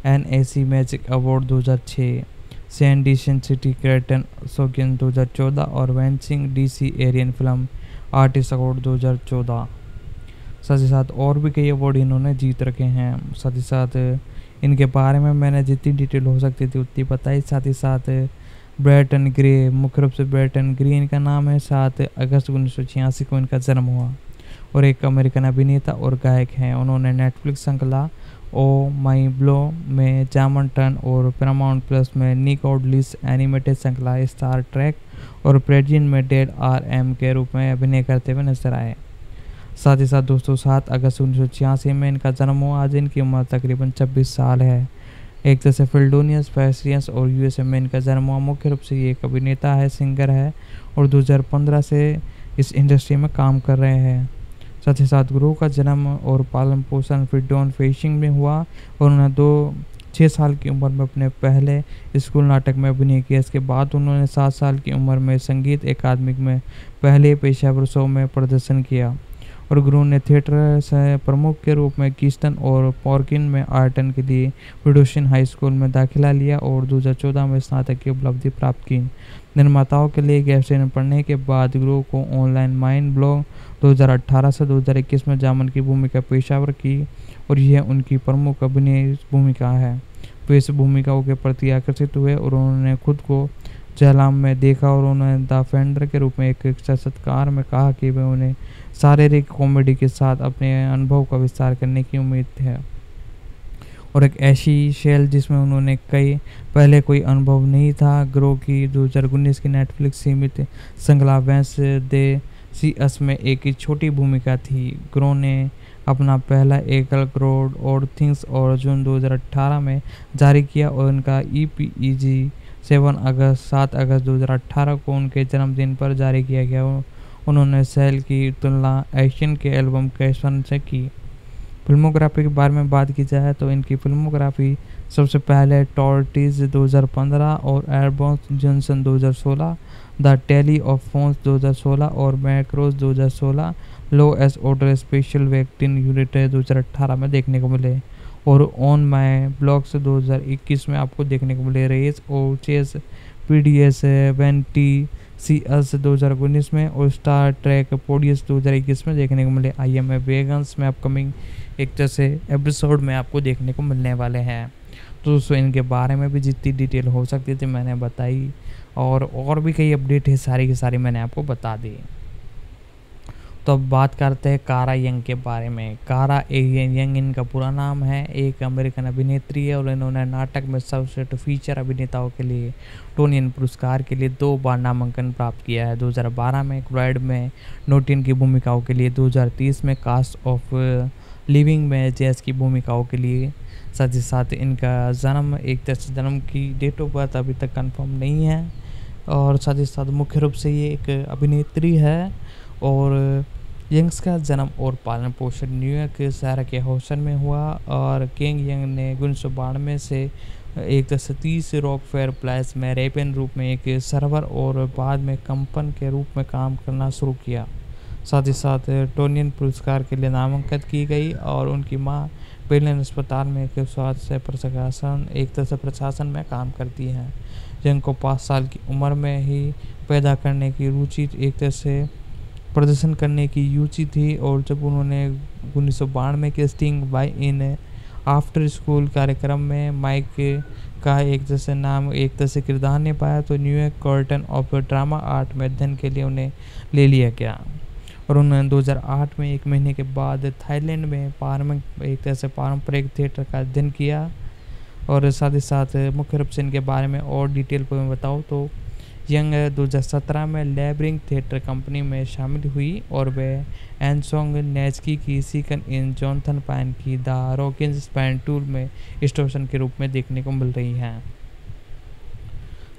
NAC मैजिक अवार्ड 2006, सैंडिशन सिटी क्रेटन सोकिन 2014 और वैंसिंग DC एरियन फिल्म आर्टिस्ट अवार्ड 2014। साथ ही साथ और भी कई अवार्ड इन्होंने जीत रखे हैं। साथ ही साथ इनके बारे में मैंने जितनी डिटेल हो सकती थी उतनी बताई। साथ ही साथ ब्रैटन ग्रे, मुख्य रूप से ब्रैटन ग्रे इनका नाम है। 7 अगस्त 1986 को इनका जन्म हुआ और एक अमेरिकन अभिनेता और गायक हैं। उन्होंने नेटफ्लिक्स श्रृंखला ओ माई ब्लो में जामन टर्न और पैरामाउंट प्लस में निक ऑडलिस एनिमेटेड श्रृंखला स्टार ट्रैक और प्रेजिन में डेड RM के रूप में अभिनय करते हुए नजर आए। साथ ही साथ दोस्तों 7 अगस्त 1986 में इनका जन्म हुआ। आज इनकी उम्र तकरीबन 26 साल है। एक तरह से फिल्डोनियस फैसियस और USA में इनका जन्म हुआ। मुख्य रूप से ये एक अभिनेता है, सिंगर है और 2015 से इस इंडस्ट्री में काम कर रहे हैं। साथ ही साथ गुरु का जन्म और पालन पोषण फिल्डोन फेशिंग में हुआ और उन्होंने 6 साल की उम्र में अपने पहले स्कूल नाटक में अभिनय किया। इसके बाद उन्होंने 7 साल की उम्र में संगीत अकादमी में पहले पेशेवर शो में प्रदर्शन किया और गुरु ने थिएटर से प्रमुख के रूप में कीस्टन और पॉर्किन में आर्टन के लिए विडोशन हाई स्कूल में दाखिला लिया और 2014 में स्नातक की उपलब्धि प्राप्त की। निर्माताओं के लिए गैप्सन पढ़ने के बाद गुरु को ऑनलाइन माइंड ब्लॉग 2018 से 2021 में जामन की भूमिका पेशावर की और यह उनकी प्रमुख अभिनय भूमिका है। वे इस भूमिकाओं के प्रति आकर्षित हुए और उन्होंने खुद को जहलाम में देखा और उन्होंने द फेंडर के रूप में एक साक्षात्कार में कहा कि वे उन्हें शारीरिक कॉमेडी के साथ अपने अनुभव का विस्तार करने की उम्मीद है और एक ऐसी शैल जिसमें उन्होंने पहले कोई अनुभव नहीं था। ग्रो की 2019 की नेटफ्लिक्स सीमित श्रृंखला वेंस दे सी अस में एक छोटी भूमिका थी। ग्रो ने अपना पहला एकल क्रोड और थिंग्स और जून 2018 में जारी किया और उनका EPEG 7 अगस्त 2018 को उनके जन्मदिन पर जारी किया गया। उन्होंने सेल की तुलना एक्शन के एल्बम कैशन से की। फिल्मोग्राफी के बारे में बात की जाए तो इनकी फिल्मोग्राफी सबसे पहले टॉर्टिज 2015 और एयरबॉन्स जॉनसन 2016, द टेली ऑफ फोन्स 2016 और मैक्रोज 2016, लो एस ऑर्डर स्पेशल वैक्टिन यूनिट 2018 में देखने को मिले और ऑन माई ब्लॉग्स 2021 में आपको देखने को मिले। रेस और चेस PDS 20 CS 2019 में और स्टार ट्रैक पोडियस 2021 में देखने को मिले। IMA वेगन्स में अपकमिंग एक तरह से एपिसोड में आपको देखने को मिलने वाले हैं। तो दोस्तों इनके बारे में भी जितनी डिटेल हो सकती थी मैंने बताई और भी कई अपडेट है, सारी की सारी मैंने आपको बता दी। तो अब बात करते हैं कारा यंग के बारे में। कारा यंग इनका पूरा नाम है, एक अमेरिकन अभिनेत्री है और इन्होंने नाटक में सर्वश्रेष्ठ फीचर अभिनेताओं के लिए टोनियन पुरस्कार के लिए 2 बार नामांकन प्राप्त किया है। 2012 में क्राइड में नोटिन की भूमिकाओं के लिए, 2030 में कास्ट ऑफ लिविंग में जैस की भूमिकाओं के लिए। साथ ही साथ इनका जन्म, एक तरह से जन्म की डेट ऑफ बर्थ अभी तक कंफर्म नहीं है। और साथ ही साथ मुख्य रूप से ये एक अभिनेत्री है। और यंग्स का जन्म और पालन पोषण न्यूयॉर्क शहर के हॉस्टन में हुआ और किंग यंग ने 1992 से एक तरह से 30 रॉकफेयर प्लेस में रेपेन रूप में एक सर्वर और बाद में कंपन के रूप में काम करना शुरू किया। साथ ही साथ टोनियन पुरस्कार के लिए नामांकित की गई और उनकी मां पेलिन अस्पताल में एक स्वास्थ्य प्रशासन, एक तरह से प्रशासन में काम करती हैं। यंग को 5 साल की उम्र में ही पैदा करने की रुचि, एक तरह से प्रदर्शन करने की रुचि थी। और जब उन्होंने 1992 के sting by in after school कार्यक्रम में माइक का एक जैसे नाम, एक तरह से किरदार ने पाया तो New York cotton of drama art में अध्ययन के लिए उन्हें ले लिया गया। और उन्होंने 2008 में 1 महीने के बाद थाईलैंड में एक तरह से पारंपरिक थिएटर का अध्ययन किया। और साथ ही साथ मुख्य रूप से इनके बारे में और डिटेल को मैं बताऊँ तो यंग 2017 में लैब्रिंथ थिएटर कंपनी में शामिल हुई और वे एनसोंग नेचकी की सीकन इन जॉनथन पाइन की द रॉकिंस स्पैन टूल में स्टेशन के रूप में देखने को मिल रही हैं।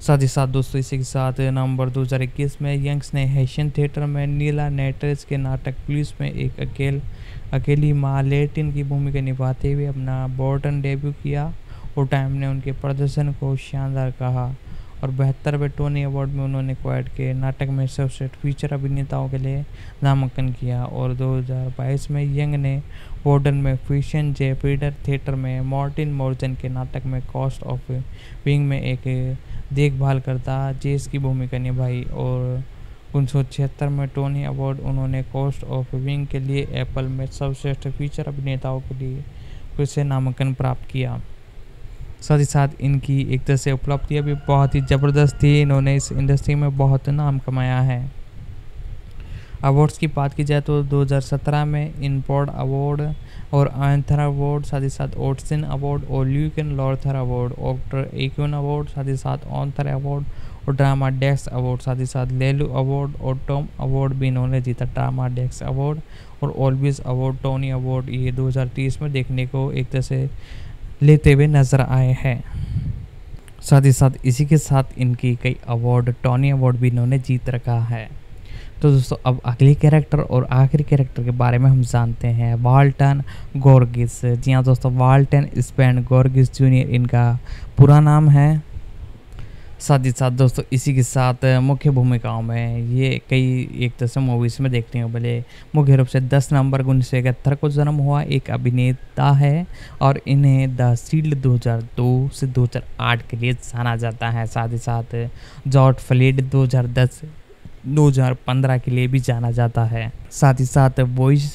साथ ही साथ दोस्तों इसी के साथ नवंबर 2021 में यंग्स ने हेशियन थिएटर में नीला नेटर्स के नाटक पुलिस में एक अकेली माँ लेटिन की भूमिका निभाते हुए अपना बॉर्डन डेब्यू किया। और टाइम ने उनके प्रदर्शन को शानदार कहा और 72वें टोनी अवार्ड में उन्होंने क्वाइट के नाटक में सर्वश्रेष्ठ फीचर अभिनेताओं के लिए नामांकन किया। और 2022 में यंग ने बॉर्डन में फिशन जे पीटर थिएटर में मार्टिन मॉर्जन के नाटक में कॉस्ट ऑफ विंग में एक देखभाल करता जेस की भूमिका निभाई। और 1976 में टोनी अवार्ड उन्होंने कॉस्ट ऑफ विंग के लिए एप्पल में सर्वश्रेष्ठ फीचर अभिनेताओं के लिए फिर से नामांकन प्राप्त किया। साथ ही साथ इनकी एक तरह से उपलब्धियाँ भी बहुत ही ज़बरदस्त थी। इन्होंने इस इंडस्ट्री में बहुत नाम कमाया है। अवार्ड्स की बात की जाए तो 2017 में इनपॉड अवार्ड और आयंथर अवार्ड, साथ ही साथ ओटसन अवार्ड और ल्यूकन लॉर्थर अवार्ड, ऑक्टर एक्यून अवार्ड, साथ ही साथ ऑन्थर अवार्ड और ड्रामा डेस्क अवार्ड, साथ ही साथ लेलू अवार्ड और टॉम अवार्ड भी इन्होंने जीता। ड्रामा डेस्क अवार्ड और ऑलवेज अवार्ड, टोनी अवार्ड ये 2030 में देखने को एक तरह से लेते हुए नजर आए हैं। साथ ही साथ इसी के साथ इनकी कई अवार्ड, टोनी अवार्ड भी इन्होंने जीत रखा है। तो दोस्तों अब अगली कैरेक्टर और आखिरी कैरेक्टर के बारे में हम जानते हैं, वाल्टन गोर्गिस। जी हाँ दोस्तों, वाल्टन स्पेन गोर्गिस जूनियर इनका पूरा नाम है। साथ ही साथ दोस्तों इसी के साथ मुख्य भूमिकाओं में ये कई एक तरह से मूवीज़ में देखने को मिले। मुख्य रूप से 10 नवंबर 1971 को जन्म हुआ एक अभिनेता है और इन्हें द शील्ड 2002 से 2008 के लिए जाना जाता है। साथ ही साथ जॉर्ज फ्लीड 2010-2015 के लिए भी जाना जाता है। साथ ही साथ वॉइस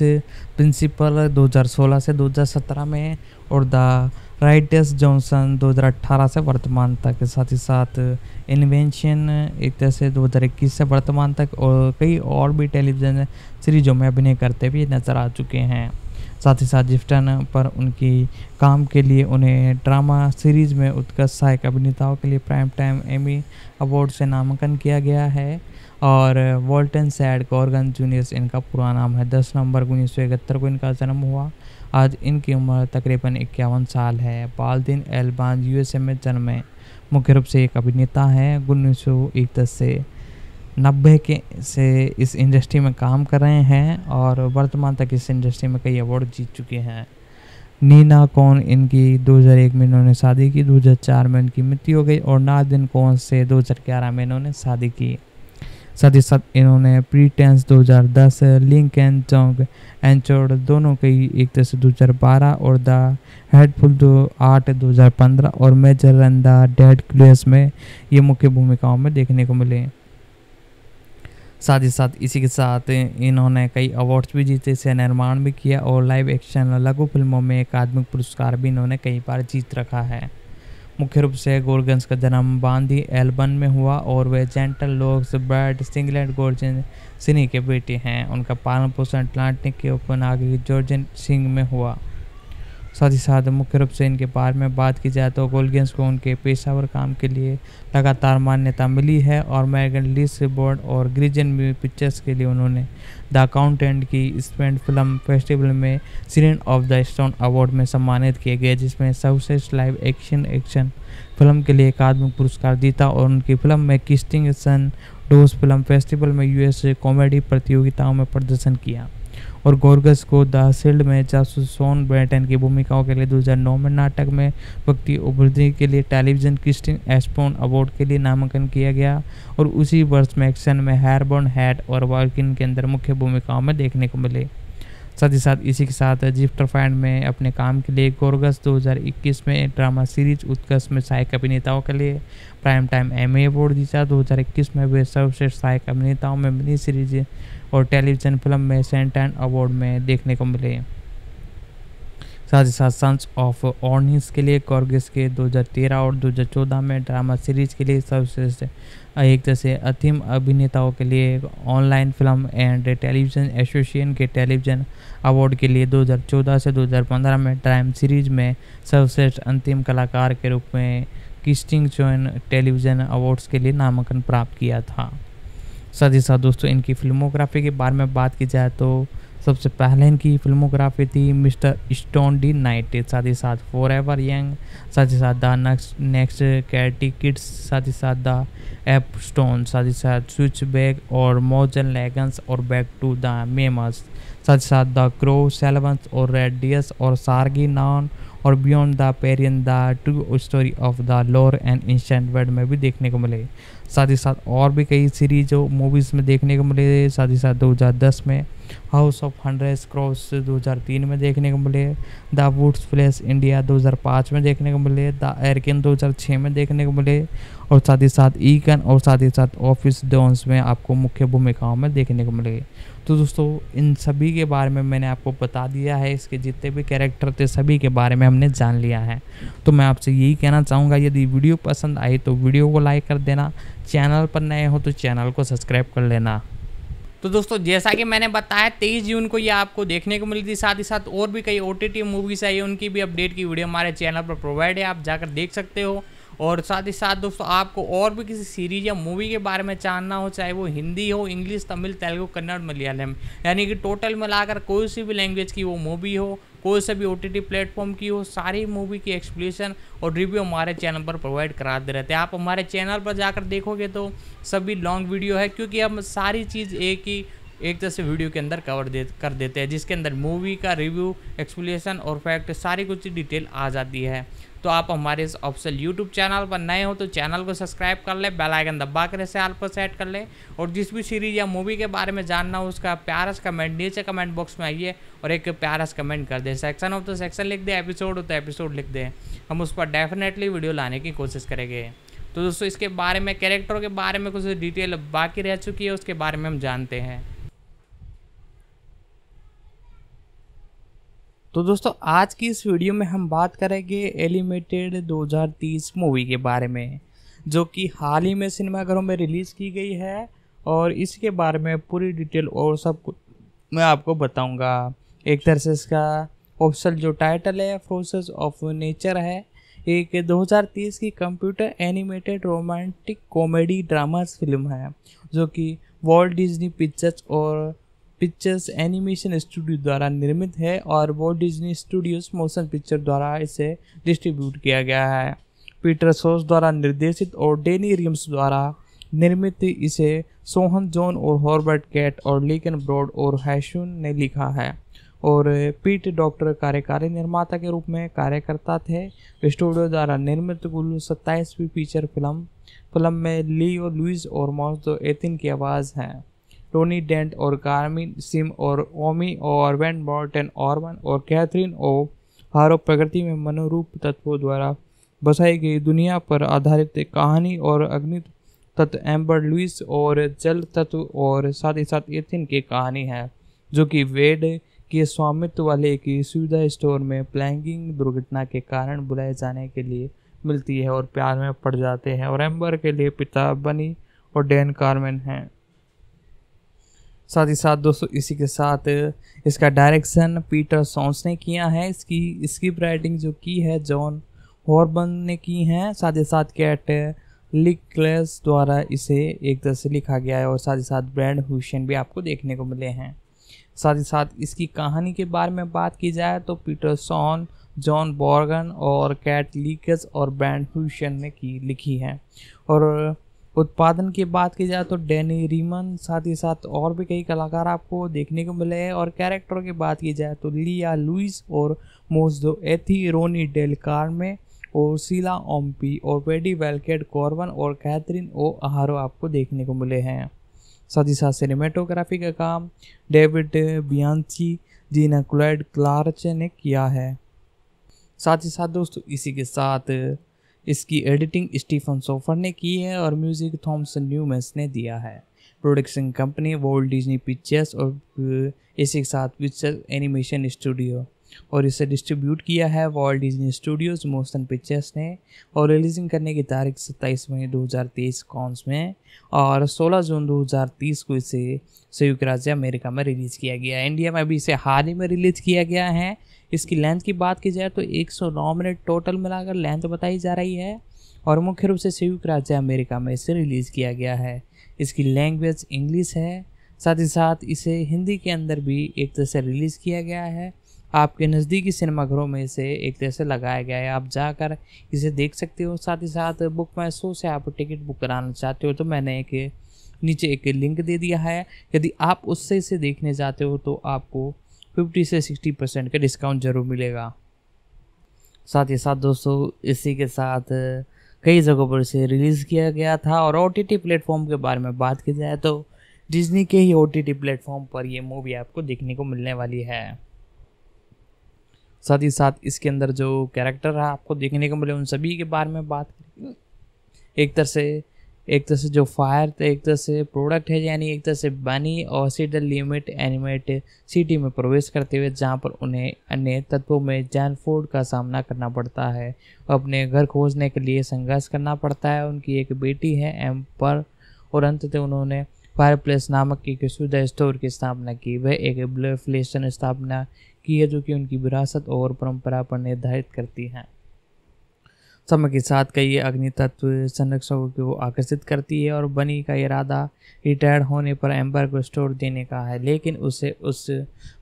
प्रिंसिपल 2016 से 2017 में और द राइटर्स जॉनसन 2018 से वर्तमान तक। साथ ही साथ इन्वेंशन एक तरह से 2021 से वर्तमान तक और कई और भी टेलीविज़न सीरीजों में अभिनय करते भी नज़र आ चुके हैं। साथ ही साथ जिफ्टन पर उनकी काम के लिए उन्हें ड्रामा सीरीज़ में उत्कृष्ट सहायक अभिनेताओं के लिए प्राइम टाइम एमी अवार्ड से नामांकन किया गया है। और वॉल्टन सैड गॉर्गन जूनियर इनका पूरा नाम है। 10 नवंबर 1971 को इनका जन्म हुआ। आज इनकी उम्र तकरीबन 51 साल है। बाल्दिन एल्बान यूएसए में जन्मे। मुख्य रूप से एक अभिनेता है। 1990 के से इस इंडस्ट्री में काम कर रहे हैं और वर्तमान तक इस इंडस्ट्री में कई अवार्ड जीत चुके हैं। नीना कौन इनकी 2001 में इन्होंने शादी की, 2004 में इनकी मृत्यु हो गई और नादिन कौन से 2011 में इन्होंने शादी की। साथ ही साथ इन्होंने प्रीटेंस 2010, लिंक एंड जॉन्ग एंचोर्ड दोनों कई एक तरह से 2012 और द हेडफुल 8 2015 और मेजर रन द डेड क्लेस में ये मुख्य भूमिकाओं में देखने को मिले। साथ ही साथ इसी के साथ इन्होंने कई अवार्ड्स भी जीते, से निर्माण भी किया और लाइव एक्शन लघु फिल्मों में अकादमी पुरस्कार भी इन्होंने कई बार जीत रखा है। मुख्य रूप से गोर्गन्स का जन्म बांदी एल्बन में हुआ और वे जेंटल लॉर्ड्स ब्रैड स्टिंगलैंड गोर्जन सिनी के बेटे हैं। उनका पालन पोषण अटलांटिक के उपनागरिक जॉर्जन सिंह में हुआ। साथ ही साथ मुख्य रूप से इनके बारे में बात की जाए तो गोर्गन्स को उनके पेशावर काम के लिए लगातार मान्यता मिली है और मैगन लीस बोर्ड और ग्रिजन पिक्चर्स के लिए उन्होंने द अकाउंटेंट की स्पेंट फिल्म फेस्टिवल में siren of the stone award में सम्मानित किए गए, जिसमें सर्वश्रेष्ठ लाइव एक्शन फिल्म के लिए अकादमी पुरस्कार जीता और उनकी फिल्म में किस्टिंग सन डोस फिल्म फेस्टिवल में यूएस कॉमेडी प्रतियोगिताओं में प्रदर्शन किया। और गोर्गस को द शील्ड में जासूस शॉन ब्रैटन की भूमिकाओं के लिए 2009 में नाटक में व्यक्ति उपलब्धि के लिए टेलीविजन किस्टिंग एस्पोन अवार्ड के लिए नामांकन किया गया और उसी वर्ष में एक्शन में हेयरबोर्न हैट और वाल्किन के अंदर मुख्य भूमिकाओं में देखने को मिले। साथ ही साथ इसी के साथ जिफ्टर फैंड में अपने काम के लिए गोर्गस 2021 में ड्रामा सीरीज उत्कर्ष में सहायक अभिनेताओं के लिए प्राइम टाइम एमी अवार्ड जीता। 2021 में वे सर्वश्रेष्ठ सहायक अभिनेताओं में मिनी सीरीज और टेलीविजन फिल्म में सेंटन अवार्ड में देखने को मिले। साथ ही साथ सन्स ऑफ ऑर्निस के लिए गोर्गस के 2013 और 2014 में ड्रामा सीरीज के लिए सर्वश्रेष्ठ एक जैसे अथीम अभिनेताओं के लिए online film and television association के टेलीविजन अवार्ड के लिए 2014 से 2015 में ड्रामा सीरीज में सर्वश्रेष्ठ अंतिम कलाकार के रूप में किस्टिंग चोन टेलीविजन अवार्ड्स के लिए नामांकन प्राप्त किया था। साथ ही साथ दोस्तों इनकी फिल्मोग्राफी के बारे में बात की जाए तो सबसे पहले इनकी फिल्मोग्राफी थी मिस्टर स्टोन डी नाइट, साथ ही साथ फॉरएवर यंग, साथ ही साथ द नेक्स्ट कैटी किड्स, साथ ही साथ द एप स्टोन, साथ ही साथ स्विच बैग और मोजन लेगन्स और बैक टू द मेमस, साथ ही साथ द क्रो सेलवंस और रेड डियस और सार्गी नॉन और beyond the पेरियन the true story of the लोर एंड इंस्टेंट वर्ड में भी देखने को मिले। साथ ही साथ और भी कई सीरीज मूवीज़ में देखने को मिले। साथ ही साथ 2010 में हाउस ऑफ हंड्रेड क्रॉस 2003 में देखने को मिले, द वुड्स प्लेस इंडिया 2005 में देखने को मिले, द एरकिन 2006 में देखने को मिले और साथ ही साथ ईगन और साथ ही साथ ऑफिस डॉन्स में आपको मुख्य भूमिकाओं में देखने को मिले। तो दोस्तों इन सभी के बारे में मैंने आपको बता दिया है, इसके जितने भी कैरेक्टर थे सभी के बारे में हमने जान लिया है। तो मैं आपसे यही कहना चाहूँगा, यदि वीडियो पसंद आई तो वीडियो को लाइक कर देना, चैनल पर नए हो तो चैनल को सब्सक्राइब कर लेना। तो दोस्तों जैसा कि मैंने बताया 23 जून को ये आपको देखने को मिली थी। साथ ही साथ और भी कई OTT मूवीज़ आई है, उनकी भी अपडेट की वीडियो हमारे चैनल पर प्रोवाइड है, आप जाकर देख सकते हो। और साथ ही साथ दोस्तों आपको और भी किसी सीरीज या मूवी के बारे में जानना हो, चाहे वो हिंदी हो, इंग्लिश, तमिल, तेलुगु, कन्नड़, मलयालम, यानी कि टोटल मिलाकर कोई सी भी लैंग्वेज की वो मूवी हो, कोई से भी OTT प्लेटफॉर्म की हो, सारी मूवी की एक्सप्लेनेशन और रिव्यू हमारे चैनल पर प्रोवाइड कराते रहते हैं। आप हमारे चैनल पर जाकर देखोगे तो सभी लॉन्ग वीडियो है, क्योंकि हम सारी चीज़ एक तरह से वीडियो के अंदर कर देते हैं, जिसके अंदर मूवी का रिव्यू, एक्सप्लेनेशन और फैक्ट सारी कुछ डिटेल आ जाती है। तो आप हमारे इस ऑफिशियल यूट्यूब चैनल पर नए हो तो चैनल को सब्सक्राइब कर ले, बेल आइकन दबा कर इसे ऑल पर सेट कर ले और जिस भी सीरीज या मूवी के बारे में जानना हो उसका प्यारा सा कमेंट नीचे कमेंट बॉक्स में आइए और एक प्यारा सा कमेंट कर दे। सेक्शन हो तो सेक्शन लिख दे, एपिसोड हो तो एपिसोड लिख दे, हम उस पर डेफिनेटली वीडियो लाने की कोशिश करेंगे। तो दोस्तों इसके बारे में, कैरेक्टरों के बारे में कुछ डिटेल बाकी रह चुकी है, उसके बारे में हम जानते हैं। तो दोस्तों आज की इस वीडियो में हम बात करेंगे एलिमेटेड 2030 मूवी के बारे में, जो कि हाल ही में सिनेमाघरों में रिलीज़ की गई है और इसके बारे में पूरी डिटेल और सब कुछ मैं आपको बताऊंगा। एक तरह से इसका ऑफिशियल जो टाइटल है फोर्सेस ऑफ नेचर है, एक 2030 की computer animated romantic comedy dramas film है, जो कि Walt Disney pictures animation studio द्वारा निर्मित है और Walt Disney studios motion picture द्वारा इसे डिस्ट्रीब्यूट किया गया है। पीटर सोस द्वारा निर्देशित और डेनी रिम्स द्वारा निर्मित इसे सोहन जॉन और हॉर्बर्ट कैट और लीकन ब्रॉड और हैशून ने लिखा है और पीट डॉक्टर कार्यकारी निर्माता के रूप में कार्य करता थे। स्टूडियो द्वारा निर्मित कुल 27वीं फीचर फिल्म में लियो लुइस और मॉन्सो एथिन की आवाज़ है। टोनी डेंट और कार्मिन सिम और ओमी और वेन मॉर्टन ऑर्मन और कैथरीन ओ हारो प्रकृति में मनोरूप तत्वों द्वारा बसाई गई दुनिया पर आधारित कहानी और अग्नि तत्व एम्बर लुइस और जल तत्व और साथ ही साथ एथिन की कहानी है, जो कि वेड के स्वामित्व वाले एक सुविधा स्टोर में प्लैंगिंग दुर्घटना के कारण बुलाए जाने के लिए मिलती है और प्यार में पड़ जाते हैं और एम्बर के लिए पिता बनी और डैन कार्मेन हैं। साथ ही साथ दोस्तों इसी के साथ इसका डायरेक्शन पीटर सॉन्स ने किया है। इसकी स्क्रिप्ट राइटिंग जो की है जॉन हॉर्बन ने की है। साथ ही साथ कैट लिक्लेस द्वारा इसे एक तरह से लिखा गया है और साथ ही साथ ब्रैंड हुसेन भी आपको देखने को मिले हैं। साथ ही साथ इसकी कहानी के बारे में बात की जाए तो पीटर सॉन, जॉन बॉर्गन और कैट लिक्लेस और ब्रैंड हुसेन ने लिखी है। और उत्पादन की बात की जाए तो डैनी रीमन, साथ ही साथ और भी कई कलाकार आपको देखने को मिले हैं। और कैरेक्टरों की बात की जाए तो लिया लुइस और मोजदो एथी, रोनी डेल कार्मे और शीला ओम्पी और पेडी वेलकेट कॉर्बन और कैथरीन ओ आहारो आपको देखने को मिले हैं। साथ ही साथ सिनेमेटोग्राफी का काम डेविड बियांची, जीना क्लॉयड क्लार्च ने किया है। साथ ही साथ दोस्तों इसी के साथ इसकी एडिटिंग स्टीफन सोफर ने की है और म्यूजिक थॉमसन न्यूमैन ने दिया है। Production company Walt Disney pictures और इसी के साथ पिक्चर एनिमेशन स्टूडियो और इसे डिस्ट्रीब्यूट किया है Walt Disney studios motion pictures ने। और रिलीजिंग करने की तारीख 27 मई 2023 कॉन्स में और 16 जून 2030 को इसे संयुक्त राज्य अमेरिका में रिलीज़ किया गया है। इंडिया में भी इसे हाल ही में रिलीज़ किया गया है। इसकी लेंथ की बात की जाए तो 109 मिनट टोटल मिलाकर लेंथ बताई जा रही है और मुख्य रूप से संयुक्त राज्य अमेरिका में इसे रिलीज़ किया गया है। इसकी लैंग्वेज इंग्लिश है। साथ ही साथ इसे हिंदी के अंदर भी एक तरह से रिलीज़ किया गया है। आपके नज़दीकी सिनेमाघरों में इसे एक तरह से लगाया गया है, आप जाकर इसे देख सकते हो। साथ ही साथ बुक माई शो से आप टिकट बुक कराना चाहते हो तो मैंने नीचे एक लिंक दे दिया है। यदि आप उससे इसे देखने जाते हो तो आपको 50 से 60% का डिस्काउंट जरूर मिलेगा। साथ ही साथ दोस्तों इसी के साथ कई जगहों पर इसे रिलीज़ किया गया था। और OTT प्लेटफॉर्म के बारे में बात की जाए तो डिज्नी के ही OTT प्लेटफॉर्म पर यह मूवी आपको देखने को मिलने वाली है। साथ ही साथ इसके अंदर जो कैरेक्टर है आपको देखने को मिले उन सभी के बारे में बात करेंगे। एक तरह से जो फायर एक तरह से प्रोडक्ट है, यानी एक तरह से बनी और सीडल लिमिट एनिमेट सिटी में प्रवेश करते हुए जहां पर उन्हें अन्य तत्वों में जैनफोर्ड का सामना करना पड़ता है। अपने घर खोजने के लिए संघर्ष करना पड़ता है। उनकी एक बेटी है एम्पर और अंततः उन्होंने फायरप्लेस नामक एक सुविधा स्टोर की स्थापना की। वह एक ब्लफलेशन स्थापना की है जो कि उनकी विरासत और परंपरा पर निर्धारित करती हैं। समय के साथ कई अग्नि तत्व संरक्षकों को आकर्षित करती है और बनी का इरादा रिटायर्ड होने पर एम्बर को स्टोर देने का है, लेकिन उसे उस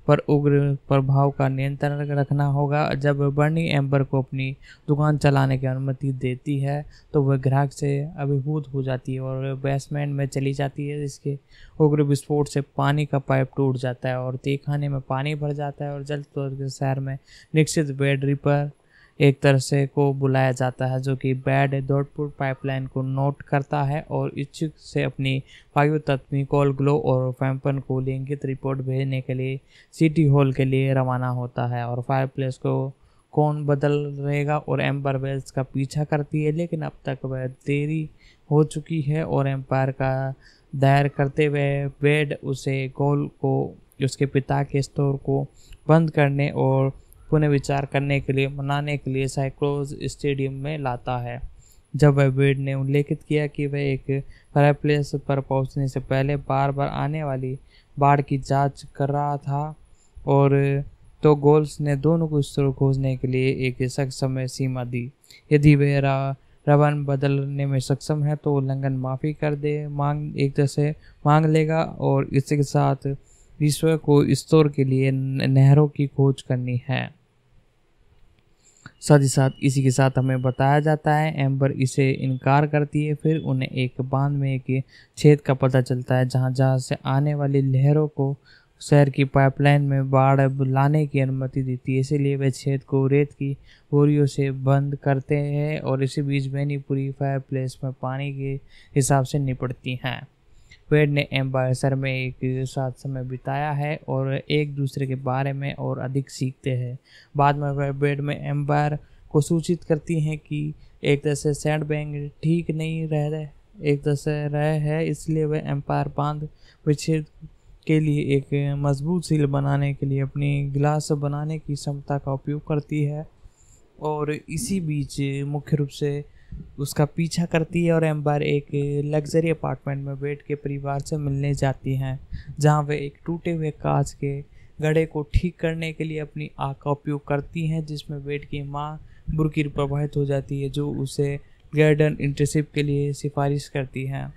पर उग्र प्रभाव का नियंत्रण रखना होगा। जब बनी एम्बर को अपनी दुकान चलाने की अनुमति देती है तो वह ग्राहक से अभिभूत हो जाती है और बेसमेंट में चली जाती है। इसके उग्र विस्फोट से पानी का पाइप टूट जाता है और तहखाने में पानी भर जाता है और जल्द शहर में निश्चित बेड रिपर एक तरह से को बुलाया जाता है जो कि बैड डॉटपुट पाइपलाइन को नोट करता है और इच्छुक से अपनी वायु तत्व निकोल ग्लो और फैम्पन को लिंगित रिपोर्ट भेजने के लिए सिटी हॉल के लिए रवाना होता है। और फायरप्लेस को कौन बदल रहेगा और एम्बर वेल्स का पीछा करती है, लेकिन अब तक वह देरी हो चुकी है और एम्पायर का दायर करते हुए बेड उसे गोल को उसके पिता के स्टोर को बंद करने और पुनः विचार करने के लिए मनाने के लिए साइक्लोज स्टेडियम में लाता है। जब वह बेड ने उल्लेखित किया कि वह एक फायरप्लेस पर पहुंचने से पहले बार बार आने वाली बाढ़ की जांच कर रहा था और तो गोल्स ने दोनों को स्टोर खोजने के लिए एक सख्त समय सीमा दी। यदि वह रवन बदलने में सक्षम है तो उल्लंघन माफ़ी कर दे एक तरह से मांग लेगा और इसके साथ विश्व को स्टोर के लिए नहरों की खोज करनी है। साथ ही साथ इसी के साथ हमें बताया जाता है एम्बर इसे इनकार करती है। फिर उन्हें एक बांध में एक छेद का पता चलता है जहां से आने वाली लहरों को शहर की पाइपलाइन में बाढ़ लाने की अनुमति देती है। इसीलिए वे छेद को रेत की बोरियों से बंद करते हैं और इसी बीच बेनी पूरी फायरप्लेस में पानी के हिसाब से निपटती हैं। वेड ने एम्बर में एक साथ समय बिताया है और एक दूसरे के बारे में और अधिक सीखते हैं। बाद में वह बेड में एम्बर को सूचित करती हैं कि एक तरह से सैंडबैग ठीक नहीं एक तरह से रहे है, इसलिए वह एम्पायर बांध विच्छेद के लिए एक मजबूत सील बनाने के लिए अपनी गिलास बनाने की क्षमता का उपयोग करती है। और इसी बीच मुख्य रूप से उसका पीछा करती है और एम्बर एक लग्जरी अपार्टमेंट में बेड के परिवार से मिलने जाती हैं, जहां वे एक टूटे हुए कांच के घड़े को ठीक करने के लिए अपनी आँख का उपयोग करती हैं, जिसमें बेड की मां बुरकी प्रभावित हो जाती है, जो उसे गार्डन इंटर्नशिप के लिए सिफारिश करती है।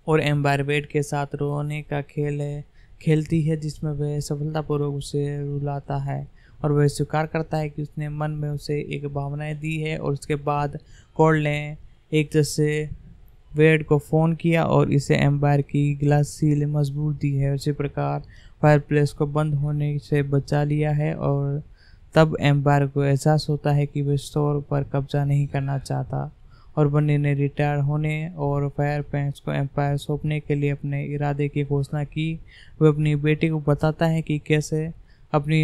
और एम्बर बेड के साथ रोने का खेल खेलती है, जिसमें वह सफलतापूर्वक उसे रुलाता है और वह स्वीकार करता है कि उसने मन में उसे एक भावनाएं दी है। और उसके बाद कॉल ने एक तरह से वेड को फ़ोन किया और इसे एम्बर की ग्लास सील मजबूत दी है। उसी प्रकार फायरप्लेस को बंद होने से बचा लिया है और तब एम्बर को एहसास होता है कि वह स्टोर पर कब्जा नहीं करना चाहता और बन्नी ने रिटायर होने और फायरप्लेस को एम्पायर सौंपने के लिए अपने इरादे की घोषणा की। वह अपनी बेटी को बताता है कि कैसे अपनी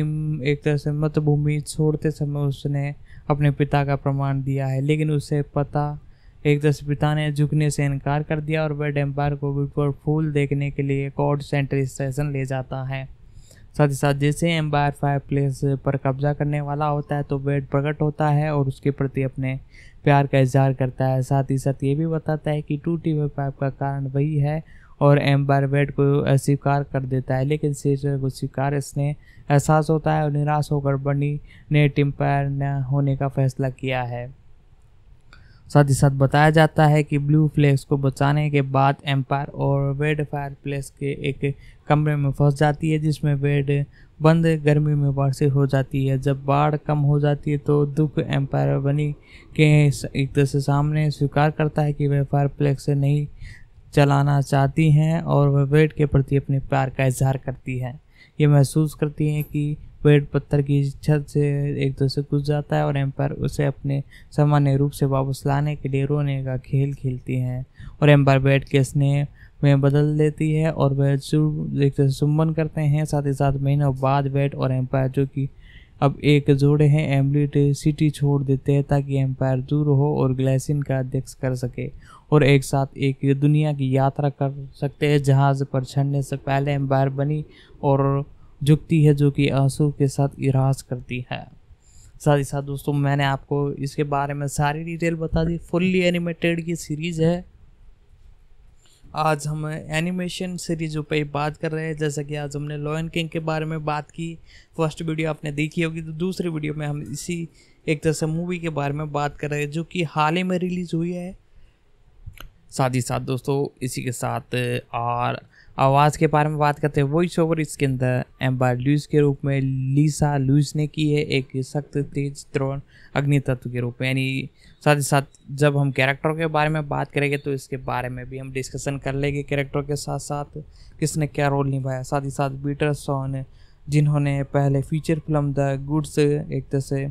एक तरह से मातृभूमि छोड़ते समय उसने अपने पिता का प्रमाण दिया है, लेकिन उसे पता एक तरह से पिता ने झुकने से इनकार कर दिया और वह एम्पायर को बिल्कुल फूल देखने के लिए कॉर्ड सेंटर स्टेशन ले जाता है। साथ ही साथ जैसे एम्पायर फायरप्लेस पर कब्जा करने वाला होता है तो वेड प्रकट होता है और उसके प्रति अपने प्यार का इजहार करता है। साथ ही साथ ये भी बताता है कि टूटी हुई पाइप का कारण वही है और एम्बर वेड को अस्वीकार कर देता है, लेकिन सीजर को स्वीकार इसने एहसास होता है और निराश होकर बनी ने टेम्पायर न होने का फैसला किया है। साथ ही साथ बताया जाता है कि ब्लू फ्लेक्स को बचाने के बाद एम्पायर और वेड फायरप्लेस के एक कमरे में फंस जाती है, जिसमें वेड बंद गर्मी में वर्षित हो जाती है। जब बाढ़ कम हो जाती है तो दुख एम्पायर बनी के एक तरह से सामने स्वीकार करता है कि वह फायरप्लेस से नहीं चलाना चाहती हैं और वह वेड के प्रति अपने प्यार का इजहार करती है। ये महसूस करती हैं कि वेड पत्थर की छत से एक तरह से घुस जाता है और एम्पायर उसे अपने सामान्य रूप से वापस लाने के लिए रोने का खेल खेलती हैं और एम्पायर वेड के स्नेह में बदल देती है और वह एक तरह से चुंबन करते हैं। साथ ही साथ महीनों बाद वेड और एम्पायर, जो कि अब एक जोड़े हैं, एम्बलिट सिटी छोड़ देते हैं ताकि एम्पायर दूर हो और ग्लेसिन का अध्यक्ष कर सके और एक साथ एक दुनिया की यात्रा कर सकते हैं। जहाज पर चढ़ने से पहले एम्पायर बनी और झुकती है, जो कि आंसू के साथ इराज करती है। साथ ही साथ दोस्तों मैंने आपको इसके बारे में सारी डिटेल बता दी। फुल्ली एनिमेटेड की सीरीज़ है। आज हम एनिमेशन सीरीज़ों पे बात कर रहे हैं। जैसा कि आज हमने लॉयन किंग के बारे में बात की, फर्स्ट वीडियो आपने देखी होगी, तो दूसरी वीडियो में हम इसी एक तरह से मूवी के बारे में बात कर रहे हैं जो कि हाल ही में रिलीज़ हुई है। साथ ही साथ दोस्तों इसी के साथ और आवाज़ के बारे में बात करते हैं। वॉइस ओवर इसके अंदर एम्बर लुइस के रूप में लीसा लुइस ने की है, एक सख्त तेज द्रोण अग्नि तत्व के रूप में। यानी साथ ही साथ जब हम कैरेक्टर के बारे में बात करेंगे तो इसके बारे में भी हम डिस्कशन कर लेंगे, कैरेक्टर के साथ साथ किसने क्या रोल निभाया। साथ ही साथ पीटरसन, जिन्होंने पहले फीचर फिल्म द गुड्स एक तरह से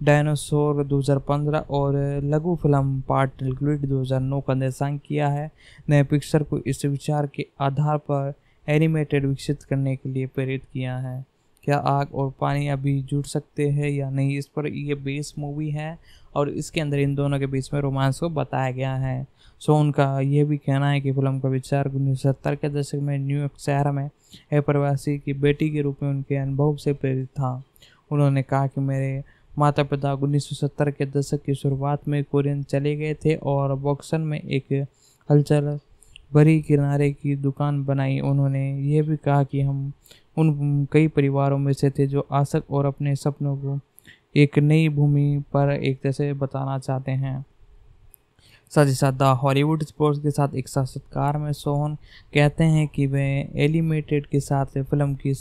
डायनासोर 2015 और लघु फिल्म पार्ट ग्लिड 2009 का निर्देशन किया है, ने पिक्चर को इस विचार के आधार पर एनिमेटेड विकसित करने के लिए प्रेरित किया है। क्या आग और पानी अभी जुड़ सकते हैं या नहीं, इस पर ये बेस मूवी है और इसके अंदर इन दोनों के बीच में रोमांस को बताया गया है। सो उनका ये भी कहना है कि फिल्म का विचार 1970 के दशक में न्यूयॉर्क शहर में एक प्रवासी की बेटी के रूप में उनके अनुभव से प्रेरित था। उन्होंने कहा कि मेरे माता पिता 1970 के दशक की शुरुआत में कोरियन चले गए थे और बॉक्सन में एक हलचल भरी किनारे की दुकान बनाई। उन्होंने ये भी कहा कि हम उन कई परिवारों में से थे जो आसक्त और अपने सपनों को एक नई भूमि पर एक तरह से बताना चाहते हैं। साथ ही साथ द हॉलीवुड स्पोर्ट्स के साथ एक साक्षात्कार में सोहन कहते हैं कि वे एनिमेटेड के साथ फिल्म की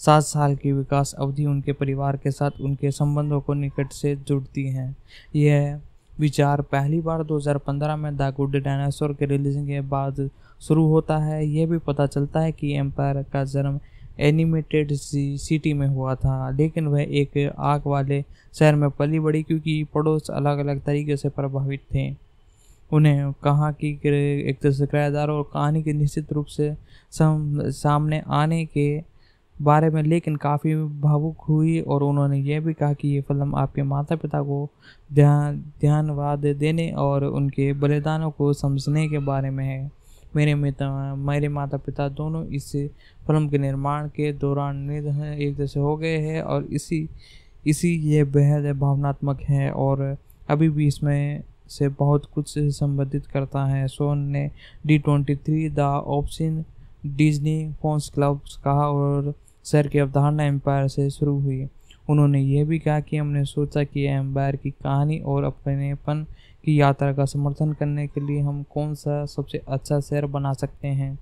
7 साल की विकास अवधि उनके परिवार के साथ उनके संबंधों को निकट से जुड़ती हैं। यह विचार पहली बार 2015 में द गुड डायनासोर के रिलीजिंग के बाद शुरू होता है। यह भी पता चलता है कि एम्पायर का जन्म एनिमेटेड सिटी में हुआ था, लेकिन वह एक आग वाले शहर में पली बड़ी क्योंकि पड़ोस अलग अलग तरीके से प्रभावित थे। उन्हें कहाँ की एक तरह से किरदार और कहानी के निश्चित रूप से सामने आने के बारे में लेकिन काफ़ी भावुक हुई और उन्होंने यह भी कहा कि ये फिल्म आपके माता पिता को ध्यानवाद देने और उनके बलिदानों को समझने के बारे में है। मेरे माता पिता दोनों इस फिल्म के निर्माण के दौरान निधन एक जैसे हो गए हैं और इसी इसी ये बेहद भावनात्मक है और अभी भी इसमें से बहुत कुछ संबंधित करता है। सोहन ने D23 the option Disney phones clubs कहा और शहर की अवधारणा एम्पायर से शुरू हुई। उन्होंने ये भी कहा कि हमने सोचा कि एम्पायर की कहानी और अपनेपन की यात्रा का समर्थन करने के लिए हम कौन सा सबसे अच्छा शहर बना सकते हैं।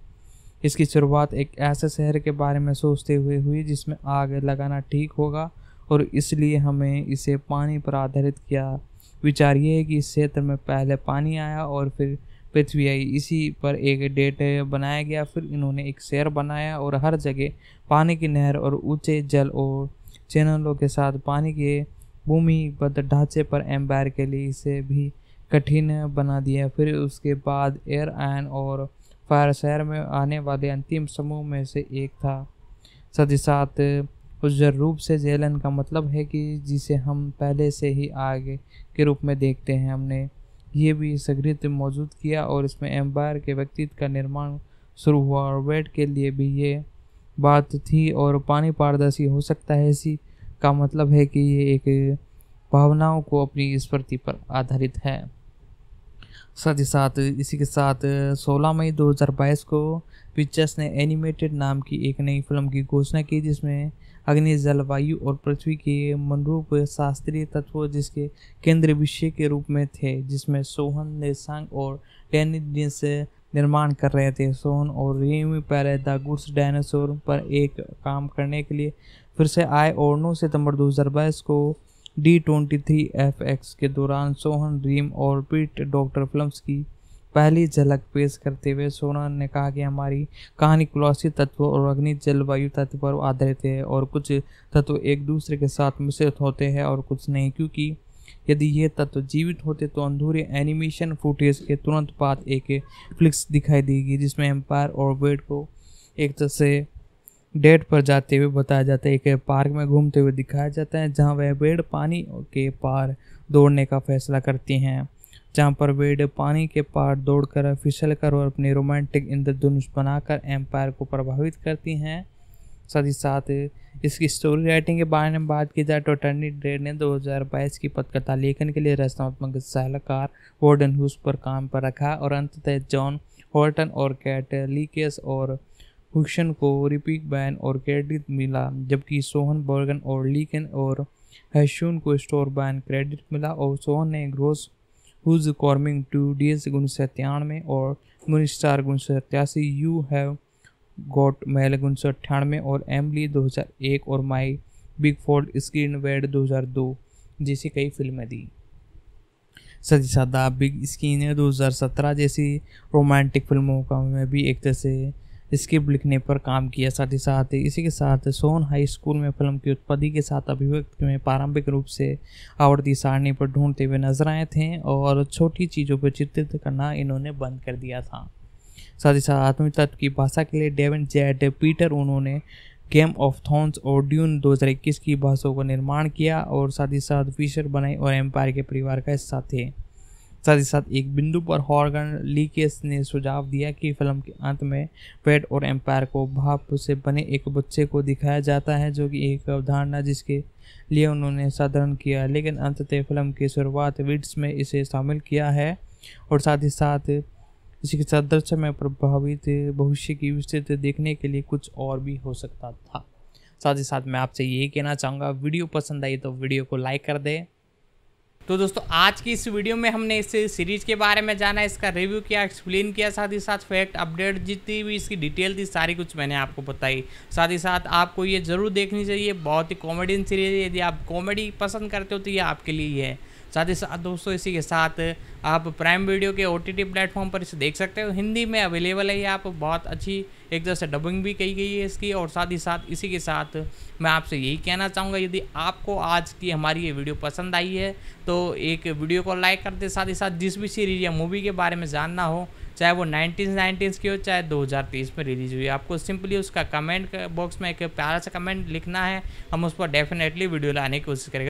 इसकी शुरुआत एक ऐसे शहर के बारे में सोचते हुए हुई जिसमें आग लगाना ठीक होगा और इसलिए हमें इसे पानी पर आधारित किया। विचार ये है कि इस क्षेत्र में पहले पानी आया और फिर पृथ्वी आई, इसी पर एक डेट बनाया गया। फिर इन्होंने एक शहर बनाया और हर जगह पानी की नहर और ऊंचे जल और चैनलों के साथ पानी के भूमिबद्ध ढांचे पर एम्पायर के लिए इसे भी कठिन बना दिया। फिर उसके बाद एयर आयन और फायर शहर में आने वाले अंतिम समूह में से एक था। साथ ही साथ उज्जर रूप से जेलन का मतलब है कि जिसे हम पहले से ही आगे के रूप में देखते हैं। हमने ये भी सगृत मौजूद किया और इसमें एम्पायर के व्यक्तित्व का निर्माण शुरू हुआ और वेट के लिए भी ये बात थी और पानी पारदर्शी हो सकता है। इसी का मतलब है कि ये एक भावनाओं को अपनी स्मृति पर आधारित है। साथ ही साथ इसी के साथ 16 मई 2022 को पिक्चर्स ने एनिमेटेड नाम की एक नई फिल्म की घोषणा की जिसमें अग्नि, जलवायु और पृथ्वी के मनरूप शास्त्रीय तत्व जिसके केंद्रीय विषय के रूप में थे, जिसमें सोहन, नेसांग और डैनी से निर्माण कर रहे थे। सोहन और रेमी पहले द गुड्स डायनासोर पर एक काम करने के लिए फिर से आए और 9 सितंबर 2022 को D23 FX के दौरान सोहन, रीम और पीट डॉक्टर फिल्म्स की पहली झलक पेश करते हुए सोहन ने कहा कि हमारी कहानी क्लॉसी तत्व और अग्नि जलवायु तत्व पर आधारित है और कुछ तत्व एक दूसरे के साथ मिश्रित होते हैं और कुछ नहीं, क्योंकि यदि ये तत्व जीवित होते तो अधूरे एनिमेशन फुटेज के तुरंत बाद एक फ्लिक्स दिखाई देगी जिसमें एम्पायर और वेड को एक तरह से डेट पर जाते हुए बताया जाता है। एक पार्क में घूमते हुए दिखाया जाता है जहां वह वेड पानी के पार दौड़ने का फैसला करती हैं, जहां पर वेड पानी के पार दौड़कर फिसलकर और अपनी रोमांटिक इंद्रधनुष बनाकर एम्पायर को प्रभावित करती हैं। साथ ही साथ इसकी स्टोरी राइटिंग के बारे में बात की जाए तो टर्नी ड्रेड ने 2022 की पटकथा लेखन के लिए रचनात्मक सलाहकार वॉर्डन ह्यूस पर काम पर रखा और अंततः जॉन हॉर्टन और कैट लीकेस और हुक्सन को रिपीक बैन और क्रेडिट मिला, जबकि सोहन, बर्गन और लीकन और हैशून को स्टोर बैन क्रेडिट मिला। और सोहन ने ग्रोस हुज कॉर्मिंग 2 1997 और मुनिस्टार 1987, यू हैव गॉट मेल 1998 और एमली 2001 और माई बिग फोल्ड स्क्रीन वेड 2002 जैसी कई फिल्में दी। साथ ही साथ द बिग स्क्रीन 2017 जैसी रोमांटिक फिल्मों का में भी एक तरह से स्क्रिप्ट लिखने पर काम किया। साथ ही साथ इसी के साथ सोहन हाई स्कूल में फिल्म की उत्पत्ति के साथ अभिव्यक्ति में प्रारंभिक रूप से आवर्ती सारणी पर ढूंढते हुए नजर आए थे और छोटी चीज़ों पर चित्रित करना इन्होंने बंद कर दिया था। साथ ही साथ आत्मिक तत्व की भाषा के लिए डेविड जेड पीटर उन्होंने गेम ऑफ थ्रोन्स और ड्यून 2021 की भाषाओं का निर्माण किया और साथ ही साथ फिशर बनाई और एम्पायर के परिवार का हिस्सा थे। साथ ही साथ एक बिंदु पर हॉर्गन लीकेस ने सुझाव दिया कि फिल्म के अंत में वेड और एम्पायर को भाप से बने एक बच्चे को दिखाया जाता है, जो कि एक अवधारणा जिसके लिए उन्होंने साधारण किया, लेकिन अंततः फिल्म की शुरुआत विड्स में इसे शामिल किया है। और साथ ही साथ इसी के साथ दर्शक में प्रभावित भविष्य की विस्तृत देखने के लिए कुछ और भी हो सकता था। साथ ही साथ मैं आपसे यही कहना चाहूँगा, वीडियो पसंद आई तो वीडियो को लाइक कर दें। तो दोस्तों आज की इस वीडियो में हमने इस सीरीज के बारे में जाना, इसका रिव्यू किया, एक्सप्लेन किया, साथ ही साथ फैक्ट अपडेट जितनी भी इसकी डिटेल थी सारी कुछ मैंने आपको बताई। साथ ही साथ आपको ये ज़रूर देखनी चाहिए, बहुत ही कॉमेडियन सीरीज है, यदि आप कॉमेडी पसंद करते हो तो ये आपके लिए ही है। साथ ही साथ दोस्तों इसी के साथ आप प्राइम वीडियो के OTT प्लेटफॉर्म पर इसे देख सकते हो, हिंदी में अवेलेबल है ये, आप बहुत अच्छी एक तरह से डबिंग भी की गई है इसकी। और साथ ही साथ इसी के साथ मैं आपसे यही कहना चाहूँगा, यदि आपको आज की हमारी ये वीडियो पसंद आई है तो एक वीडियो को लाइक कर दे। साथ ही साथ जिस भी सीरीज या मूवी के बारे में जानना हो, चाहे वो 1990s की हो चाहे 2023 में रिलीज हुई, आपको सिंपली उसका कमेंट बॉक्स में एक प्यारा सा कमेंट लिखना है, हम उस पर डेफिनेटली वीडियो लाने की कोशिश करेंगे।